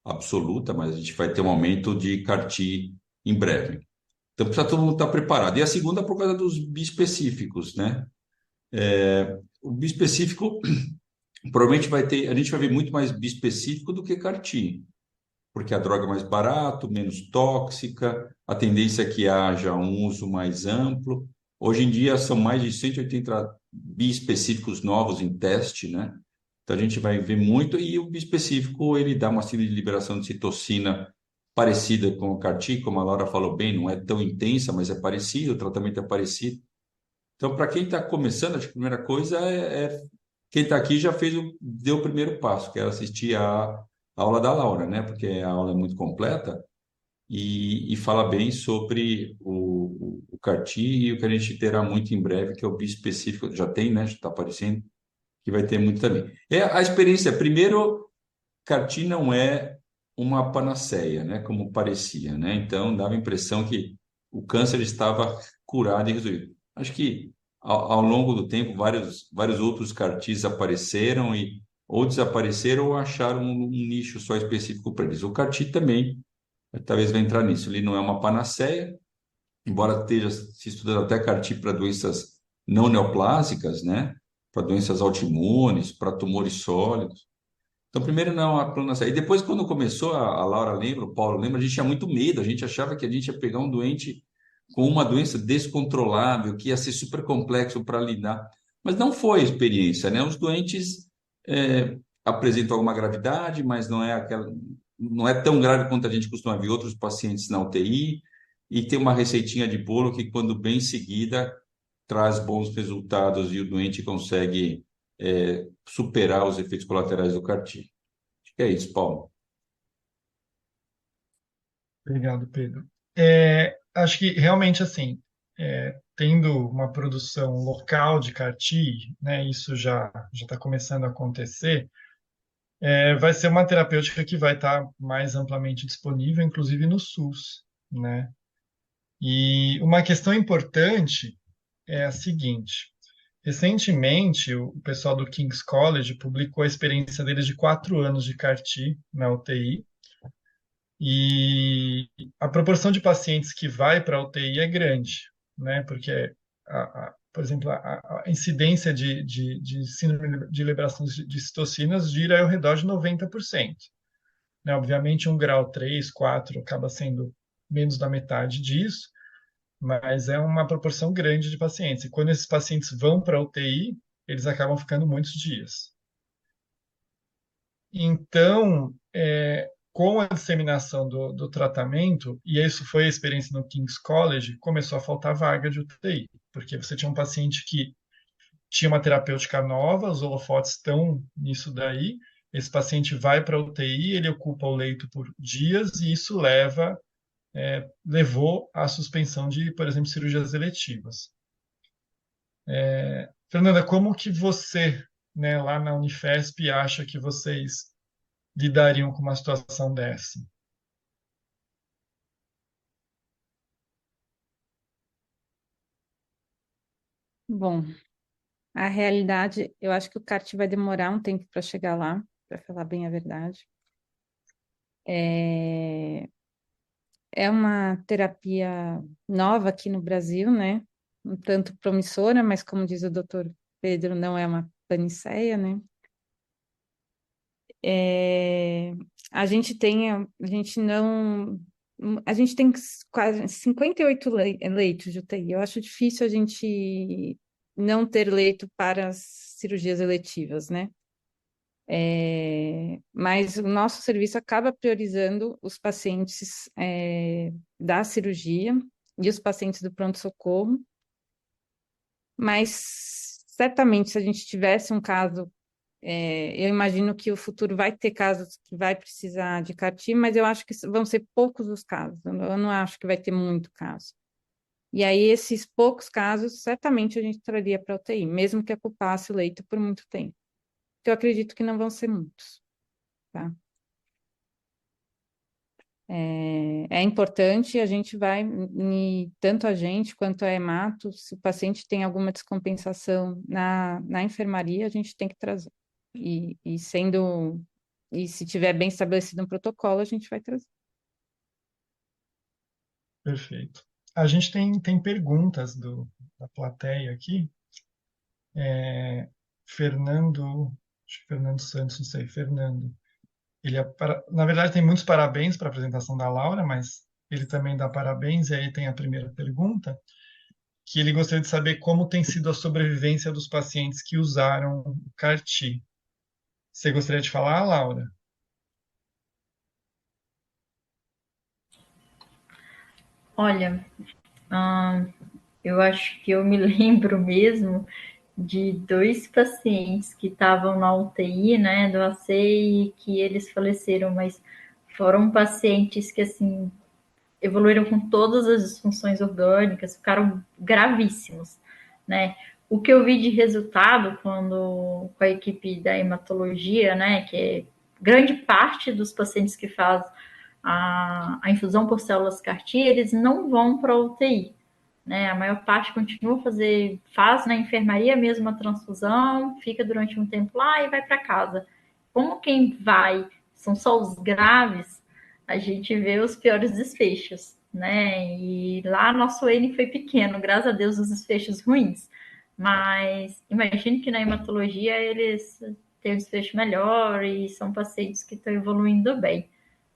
D: absoluta, mas a gente vai ter um aumento de CAR-T em breve. Então, precisa todo mundo estar preparado. E a segunda, por causa dos bispecíficos, né? O bispecífico, provavelmente a gente vai ver muito mais bispecífico do que CAR-T, porque a droga é mais barato, menos tóxica, a tendência é que haja um uso mais amplo. Hoje em dia são mais de 180 bispecíficos novos em teste, né? Então a gente vai ver muito, e o bispecífico ele dá uma síndrome de liberação de citocina parecida com o CAR-T, como a Laura falou bem, não é tão intensa, mas é parecido, o tratamento é parecido. Então, para quem está começando, acho que a primeira coisa quem está aqui já deu o primeiro passo, que é assistir a aula da Laura, né? Porque a aula é muito completa e fala bem sobre o CAR-T e o que a gente terá muito em breve, que é o bispecífico, já tem, né? Já está aparecendo, que vai ter muito também. A experiência, primeiro, CAR-T não é uma panaceia, né? Como parecia, né? Então, dava a impressão que o câncer estava curado e resolvido. Acho que ao longo do tempo, vários outros CAR-Ts apareceram ou desapareceram ou acharam um nicho só específico para eles. O CAR-T também, talvez vai entrar nisso. Ele não é uma panaceia, embora esteja se estudando até CAR-T para doenças não neoplásicas, né? Para doenças autoimunes, para tumores sólidos. Então, primeiro não, a panaceia. E depois, quando começou, a Laura lembra, o Paulo lembra, a gente tinha muito medo, a gente achava que a gente ia pegar um doente com uma doença descontrolável, que ia ser super complexo para lidar. Mas não foi a experiência, né? Os doentes apresentam alguma gravidade, mas não é tão grave quanto a gente costuma ver outros pacientes na UTI, e tem uma receitinha de bolo que, quando bem seguida, traz bons resultados e o doente consegue superar os efeitos colaterais do CAR-T. Acho que é isso, Paulo.
A: Obrigado, Pedro. Acho que realmente assim, tendo uma produção local de CAR-T, né, isso já está começando a acontecer, vai ser uma terapêutica que vai estar mais amplamente disponível, inclusive no SUS, né? E uma questão importante é a seguinte: recentemente, o pessoal do King's College publicou a experiência deles de 4 anos de CAR-T na UTI, e a proporção de pacientes que vai para a UTI é grande, né? Porque, por exemplo, a incidência de síndrome de liberação de citocinas gira ao redor de 90%. Né? Obviamente, um grau 3, 4 acaba sendo menos da metade disso, mas é uma proporção grande de pacientes. E quando esses pacientes vão para a UTI, eles acabam ficando muitos dias. Então, com a disseminação do tratamento, e isso foi a experiência no King's College, começou a faltar vaga de UTI, porque você tinha um paciente que tinha uma terapêutica nova, os holofotes estão nisso daí, esse paciente vai para a UTI, ele ocupa o leito por dias, e isso levou à suspensão de, por exemplo, cirurgias eletivas. Fernanda, como que você, né, lá na Unifesp, acha que vocês lidariam com uma situação dessa?
C: Bom, a realidade, eu acho que o CAR-T vai demorar um tempo para chegar lá, para falar bem a verdade. É uma terapia nova aqui no Brasil, né? Um tanto promissora, mas como diz o doutor Pedro, não é uma panaceia, né? A gente tem quase 58 leitos de UTI. Eu acho difícil a gente não ter leito para as cirurgias eletivas, né? Mas o nosso serviço acaba priorizando os pacientes da cirurgia e os pacientes do pronto-socorro, mas certamente, se a gente tivesse um caso, eu imagino que o futuro vai ter casos que vai precisar de CAR-T, mas eu acho que vão ser poucos os casos. Eu não acho que vai ter muito caso. E aí, esses poucos casos, certamente a gente traria para UTI, mesmo que ocupasse o leito por muito tempo. Eu acredito que não vão ser muitos, tá? É importante, a gente vai, tanto a gente quanto a hemato, se o paciente tem alguma descompensação na enfermaria, a gente tem que trazer. E se tiver bem estabelecido um protocolo, a gente vai trazer.
A: Perfeito. A gente tem perguntas da plateia aqui. Fernando, acho que Fernando Santos, não sei, Fernando. Na verdade, tem muitos parabéns para a apresentação da Laura, mas ele também dá parabéns, e aí tem a primeira pergunta, que ele gostaria de saber como tem sido a sobrevivência dos pacientes que usaram o CAR-T. Você gostaria de falar, Laura?
B: Olha, eu acho que eu me lembro mesmo de 2 pacientes que estavam na UTI, né, do ACEI, que eles faleceram, mas foram pacientes que, assim, evoluíram com todas as disfunções orgânicas, ficaram gravíssimos, né. O que eu vi de resultado quando com a equipe da hematologia, né, que é grande parte dos pacientes que faz a infusão por células CAR-T, eles não vão para a UTI, né? A maior parte continua faz na enfermaria mesmo a transfusão, fica durante um tempo lá e vai para casa. Como quem vai são só os graves, a gente vê os piores desfechos, né? E lá nosso N foi pequeno, graças a Deus, os desfechos ruins. Mas imagino que na hematologia eles têm um desfecho melhor e são pacientes que estão evoluindo bem.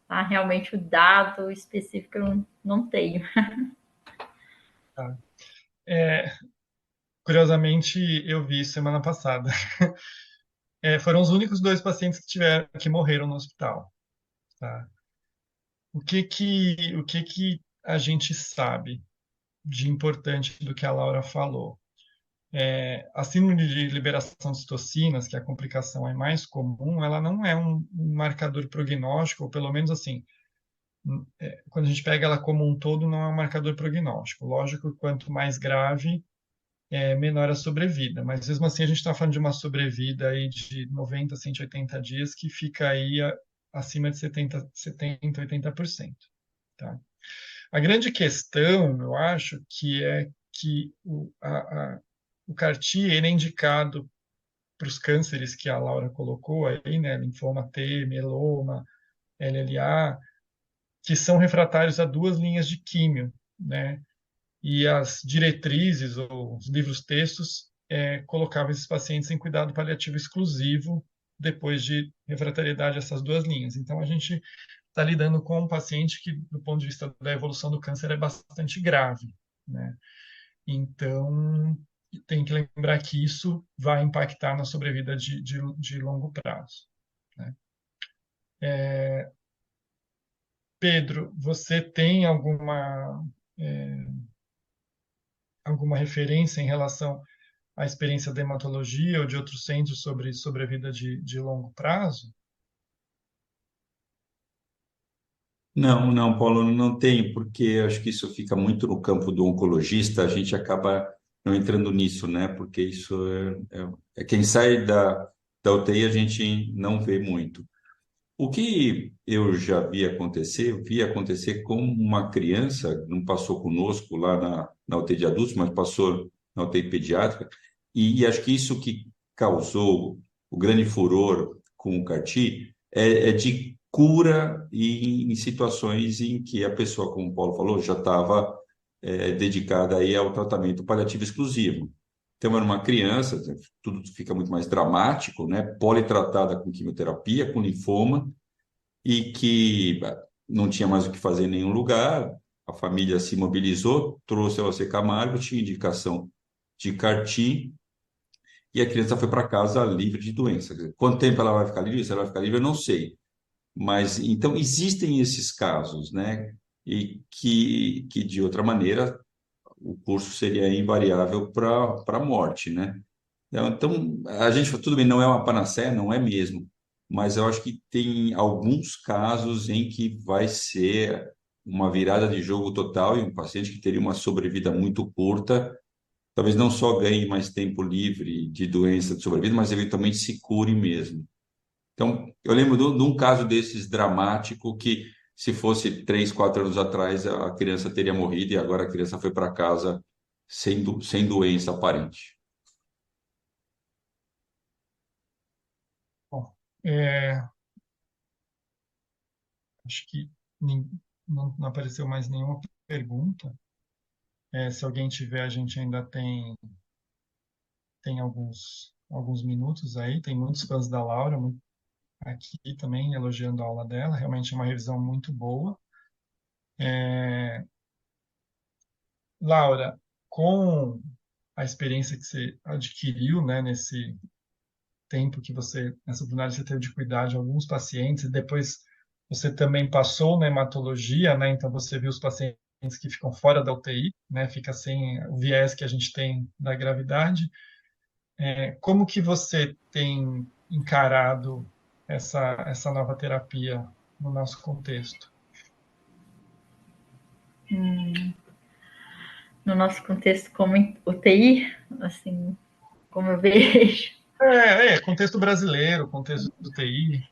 B: Tá? Realmente o dado específico eu não tenho.
A: Tá. Curiosamente, eu vi semana passada. Foram os únicos 2 pacientes que morreram no hospital. Tá? O que que a gente sabe de importante do que a Laura falou? A síndrome de liberação de citocinas, que é a complicação mais comum, ela não é um marcador prognóstico, ou pelo menos assim, quando a gente pega ela como um todo, não é um marcador prognóstico. Lógico que quanto mais grave, menor a sobrevida, mas mesmo assim a gente está falando de uma sobrevida aí de 90 a 180 dias que fica aí acima de 80%. Tá? A grande questão, eu acho, que é que o CAR-T ele é indicado para os cânceres que a Laura colocou aí, né, linfoma T, mieloma, LLA, que são refratários a 2 linhas de químio, né? E as diretrizes ou os livros-textos colocavam esses pacientes em cuidado paliativo exclusivo depois de refratariedade a essas 2 linhas. Então, a gente está lidando com um paciente que, do ponto de vista da evolução do câncer, é bastante grave, né? Então, tem que lembrar que isso vai impactar na sobrevida de longo prazo, né? Pedro, você tem alguma referência em relação à experiência da hematologia ou de outros centros sobre sobrevida de longo prazo?
D: Não, não, Paulo, não tenho, porque acho que isso fica muito no campo do oncologista, a gente acaba não entrando nisso, né? Porque isso é quem sai da UTI a gente não vê muito. O que eu já vi acontecer com uma criança, não passou conosco lá na UTI de adultos, mas passou na UTI pediátrica, e acho que isso que causou o grande furor com o CAR-T é de cura em situações em que a pessoa, como o Paulo falou, já estava dedicada aí ao tratamento paliativo exclusivo. Então, era uma criança, tudo fica muito mais dramático, né? Politratada com quimioterapia, com linfoma, e que não tinha mais o que fazer em nenhum lugar. A família se mobilizou, trouxe a OC Camargo, tinha indicação de CAR-T, e a criança foi para casa livre de doença. Quer dizer, quanto tempo ela vai ficar livre? Se ela vai ficar livre, eu não sei. Mas, então, existem esses casos, né? E que de outra maneira, o curso seria invariável para a morte, né? Então, a gente tudo bem, não é uma panaceia, não é mesmo, mas eu acho que tem alguns casos em que vai ser uma virada de jogo total e um paciente que teria uma sobrevida muito curta, talvez não só ganhe mais tempo livre de doença de sobrevida, mas eventualmente se cure mesmo. Então, eu lembro de um caso desses dramático que, se fosse 3, 4 anos atrás, a criança teria morrido e agora a criança foi para casa sem doença aparente.
A: Bom, acho que não apareceu mais nenhuma pergunta. Se alguém tiver, a gente ainda tem alguns minutos aí. Tem muitos fãs da Laura aqui também elogiando a aula dela. Realmente é uma revisão muito boa. Laura, com a experiência que você adquiriu, né, nesse tempo que nessa oportunidade você teve de cuidar de alguns pacientes, e depois você também passou na hematologia, né, então você viu os pacientes que ficam fora da UTI, né, fica sem o viés que a gente tem da gravidade. Como que você tem encarado essa nova terapia no nosso contexto?
B: No nosso contexto como UTI, assim, como eu vejo.
A: Contexto brasileiro, contexto do TI.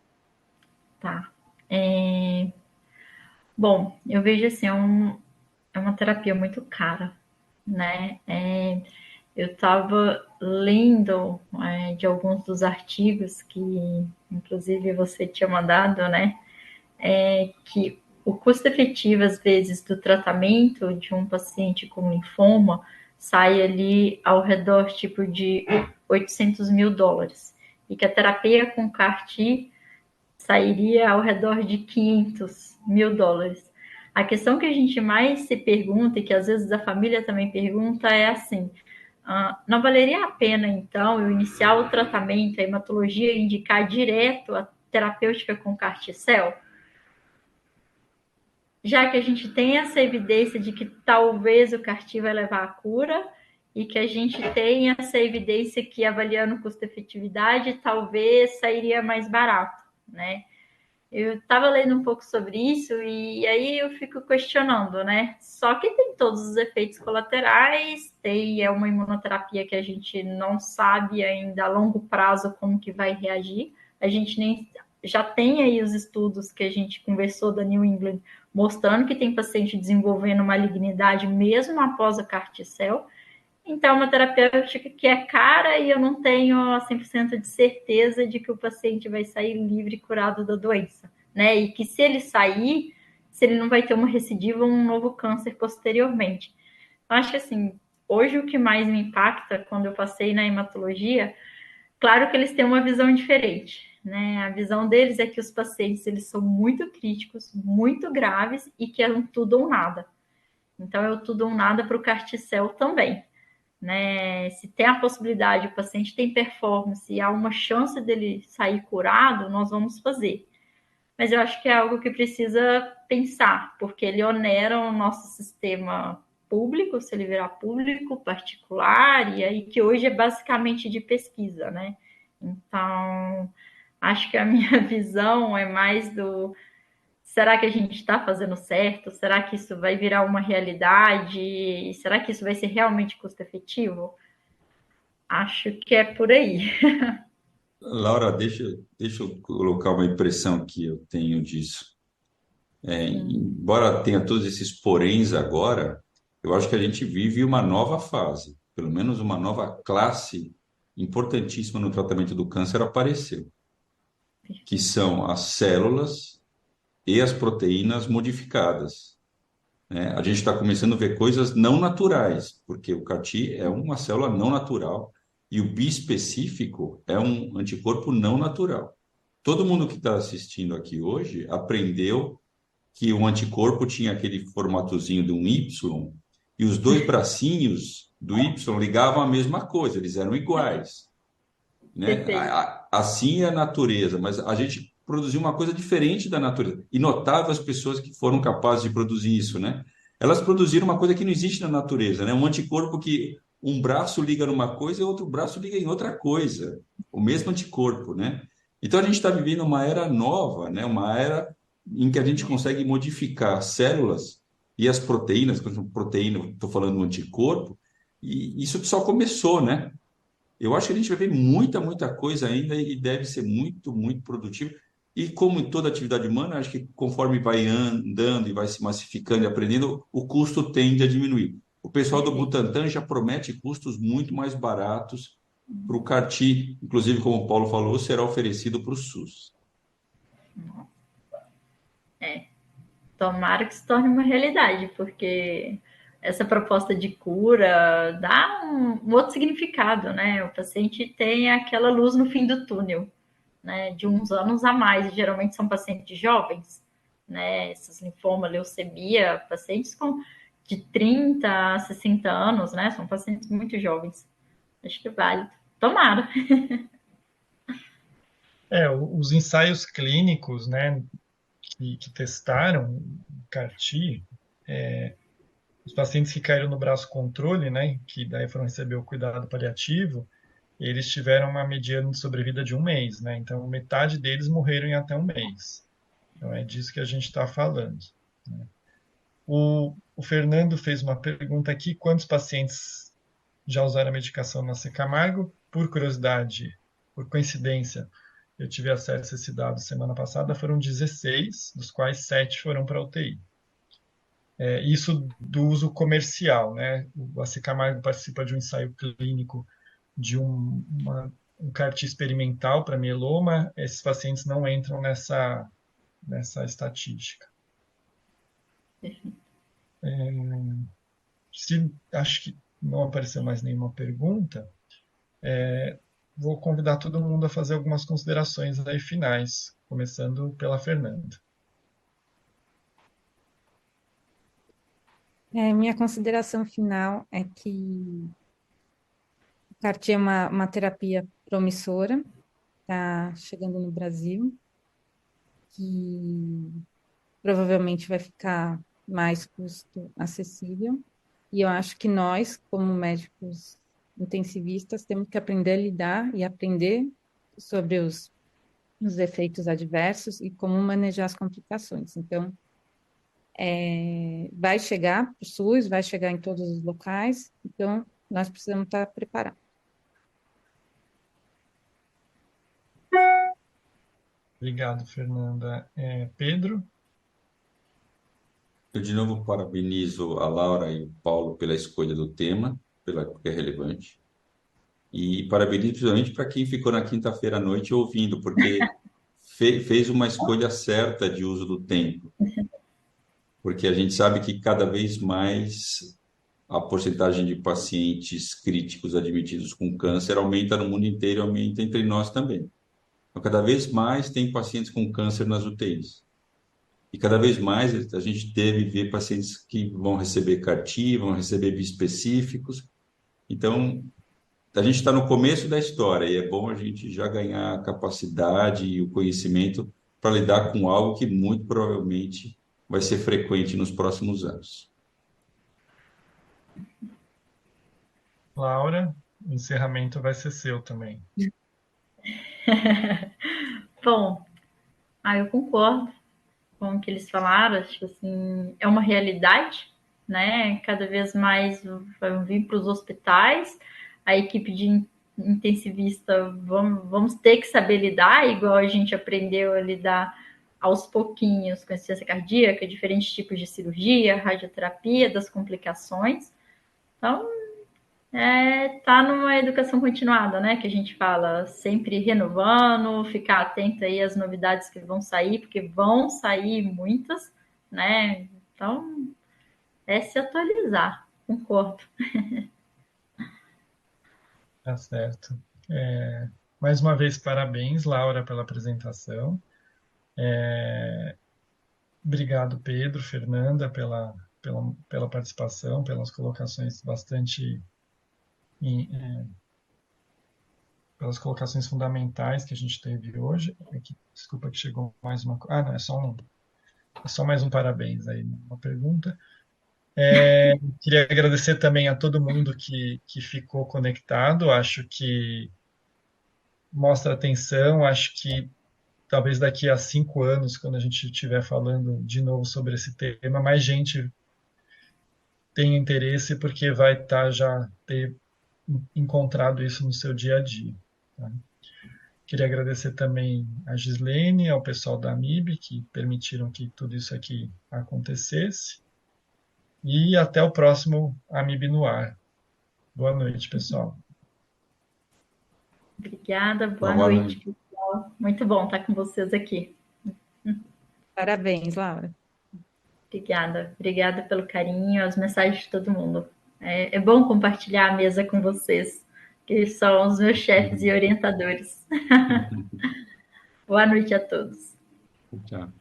B: Tá. Bom, eu vejo assim, é uma terapia muito cara, né? Eu estava lendo de alguns dos artigos que, inclusive, você tinha mandado, né? Que o custo efetivo, às vezes, do tratamento de um paciente com linfoma sai ali ao redor, tipo, de $800 mil. E que a terapia com CAR-T sairia ao redor de $500 mil. A questão que a gente mais se pergunta, e que às vezes a família também pergunta, é assim: não valeria a pena, então, eu iniciar o tratamento, a hematologia, e indicar direto a terapêutica com CAR-T-cell? Já que a gente tem essa evidência de que talvez o CAR-T vai levar à cura, e que a gente tem essa evidência que, avaliando custo-efetividade, talvez sairia mais barato, né? Eu estava lendo um pouco sobre isso e aí eu fico questionando, né? Só que tem todos os efeitos colaterais, é uma imunoterapia que a gente não sabe ainda a longo prazo como que vai reagir. A gente nem já tem aí os estudos que a gente conversou da New England mostrando que tem paciente desenvolvendo malignidade mesmo após a CAR-T-cell. Então, é uma terapêutica que é cara e eu não tenho 100% de certeza de que o paciente vai sair livre e curado da doença, né? E que se ele sair, se ele não vai ter uma recidiva ou um novo câncer posteriormente. Eu acho que, assim, hoje o que mais me impacta quando eu passei na hematologia, claro que eles têm uma visão diferente, né? A visão deles é que os pacientes, eles são muito críticos, muito graves e que é um tudo ou nada. Então, é o tudo ou nada para o CAR-T-cell também. Né? Se tem a possibilidade, o paciente tem performance e há uma chance dele sair curado, nós vamos fazer. Mas eu acho que é algo que precisa pensar, porque ele onera o nosso sistema público, se ele virar público, particular, e aí que hoje é basicamente de pesquisa, né? Então, acho que a minha visão é mais do: será que a gente está fazendo certo? Será que isso vai virar uma realidade? Será que isso vai ser realmente custo efetivo? Acho que é por aí.
D: Laura, deixa eu colocar uma impressão que eu tenho disso. Embora tenha todos esses poréns agora, eu acho que a gente vive uma nova fase, pelo menos uma nova classe importantíssima no tratamento do câncer apareceu, que são as células e as proteínas modificadas, né? A gente está começando a ver coisas não naturais, porque o CAR-T é uma célula não natural e o bispecífico é um anticorpo não natural. Todo mundo que está assistindo aqui hoje aprendeu que o anticorpo tinha aquele formatozinho de um Y e os dois bracinhos do Y ligavam a mesma coisa, eles eram iguais, né?
B: Perfeito.
D: Assim é a natureza, mas a gente produziu uma coisa diferente da natureza. E notável as pessoas que foram capazes de produzir isso, né? Elas produziram uma coisa que não existe na natureza, né? Um anticorpo que um braço liga numa coisa e outro braço liga em outra coisa, o mesmo anticorpo, né? Então a gente está vivendo uma era nova, né? Uma era em que a gente consegue modificar células e as proteínas, por exemplo, proteína, estou falando do anticorpo, e isso só começou, né? Eu acho que a gente vai ver muita coisa ainda e deve ser muito produtivo. E como em toda atividade humana, acho que conforme vai andando e vai se massificando e aprendendo, o custo tende a diminuir. O pessoal do
B: Perfeito.
D: Butantan já promete custos muito mais baratos para o CAR-T, inclusive, como o Paulo falou, será oferecido para o SUS.
B: Tomara que se torne uma realidade, porque essa proposta de cura dá um outro significado, né? O paciente tem aquela luz no fim do túnel, né? De uns anos a mais, e geralmente são pacientes jovens, né? Esses linfoma, leucemia, pacientes com de 30 a 60 anos, né? São pacientes muito jovens. Acho que vale. Tomara.
A: Os ensaios clínicos, né, que testaram o CAR-T, os pacientes que caíram no braço controle, né, que daí foram receber o cuidado paliativo, eles tiveram uma mediana de sobrevida de 1 mês, né? Então, metade deles morreram em até 1 mês. Então, é disso que a gente está falando, né? O Fernando fez uma pergunta aqui: quantos pacientes já usaram a medicação na Camargo? Por curiosidade, por coincidência, eu tive acesso a esse dado semana passada, foram 16, dos quais 7 foram para UTI. Isso do uso comercial, né? O AC Camargo participa de um ensaio clínico de um CAR-T experimental para mieloma. Esses pacientes não entram nessa estatística. Acho que não apareceu mais nenhuma pergunta. Vou convidar todo mundo a fazer algumas considerações aí finais, começando pela Fernanda.
C: Minha consideração final é que o CAR-T é uma terapia promissora, está chegando no Brasil, que provavelmente vai ficar mais custo acessível. E eu acho que nós, como médicos intensivistas, temos que aprender a lidar e aprender sobre os efeitos adversos e como manejar as complicações. Então, vai chegar para o SUS, vai chegar em todos os locais, então nós precisamos estar preparados.
A: Obrigado, Fernanda. Pedro?
D: Eu, de novo, parabenizo a Laura e o Paulo pela escolha do tema, porque é relevante. E parabenizo principalmente para quem ficou na quinta-feira à noite ouvindo, porque fez uma escolha certa de uso do tempo. Porque a gente sabe que cada vez mais a porcentagem de pacientes críticos admitidos com câncer aumenta no mundo inteiro, aumenta entre nós também. Então, cada vez mais tem pacientes com câncer nas UTIs. E cada vez mais a gente deve ver pacientes que vão receber CAR-T, vão receber bispecíficos. Então, a gente está no começo da história e é bom a gente já ganhar a capacidade e o conhecimento para lidar com algo que muito provavelmente vai ser frequente nos próximos anos.
A: Laura, o encerramento vai ser seu também.
B: Bom, eu concordo com o que eles falaram. Acho que assim, é uma realidade, né? Cada vez mais vão vir para os hospitais. A equipe de intensivista vamos ter que saber lidar, igual a gente aprendeu a lidar aos pouquinhos com insuficiência cardíaca, diferentes tipos de cirurgia, radioterapia, das complicações. Então, tá numa educação continuada, né? Que a gente fala, sempre renovando, ficar atento aí às novidades que vão sair, porque vão sair muitas, né? Então, se atualizar, concordo.
A: Tá certo. Mais uma vez, parabéns, Laura, pela apresentação. Obrigado, Pedro, Fernanda, pela participação, pelas colocações pelas colocações fundamentais que a gente teve hoje. Desculpa que chegou mais uma. Não, é só mais um parabéns aí, uma pergunta. Queria agradecer também a todo mundo que ficou conectado. Acho que mostra atenção. Acho que talvez daqui a 5 anos, quando a gente estiver falando de novo sobre esse tema, mais gente tenha interesse, porque vai estar já ter encontrado isso no seu dia a dia. Tá? Queria agradecer também a Gislene, ao pessoal da AMIB, que permitiram que tudo isso aqui acontecesse. E até o próximo AMIB no ar. Boa noite, pessoal.
B: Obrigada, boa
D: Boa
B: noite,
D: noite.
B: pessoal. Muito bom estar com vocês aqui.
C: Parabéns, Laura.
B: Obrigada pelo carinho, as mensagens de todo mundo. É bom compartilhar a mesa com vocês, que são os meus chefes e orientadores. Boa noite a todos.
D: Tchau.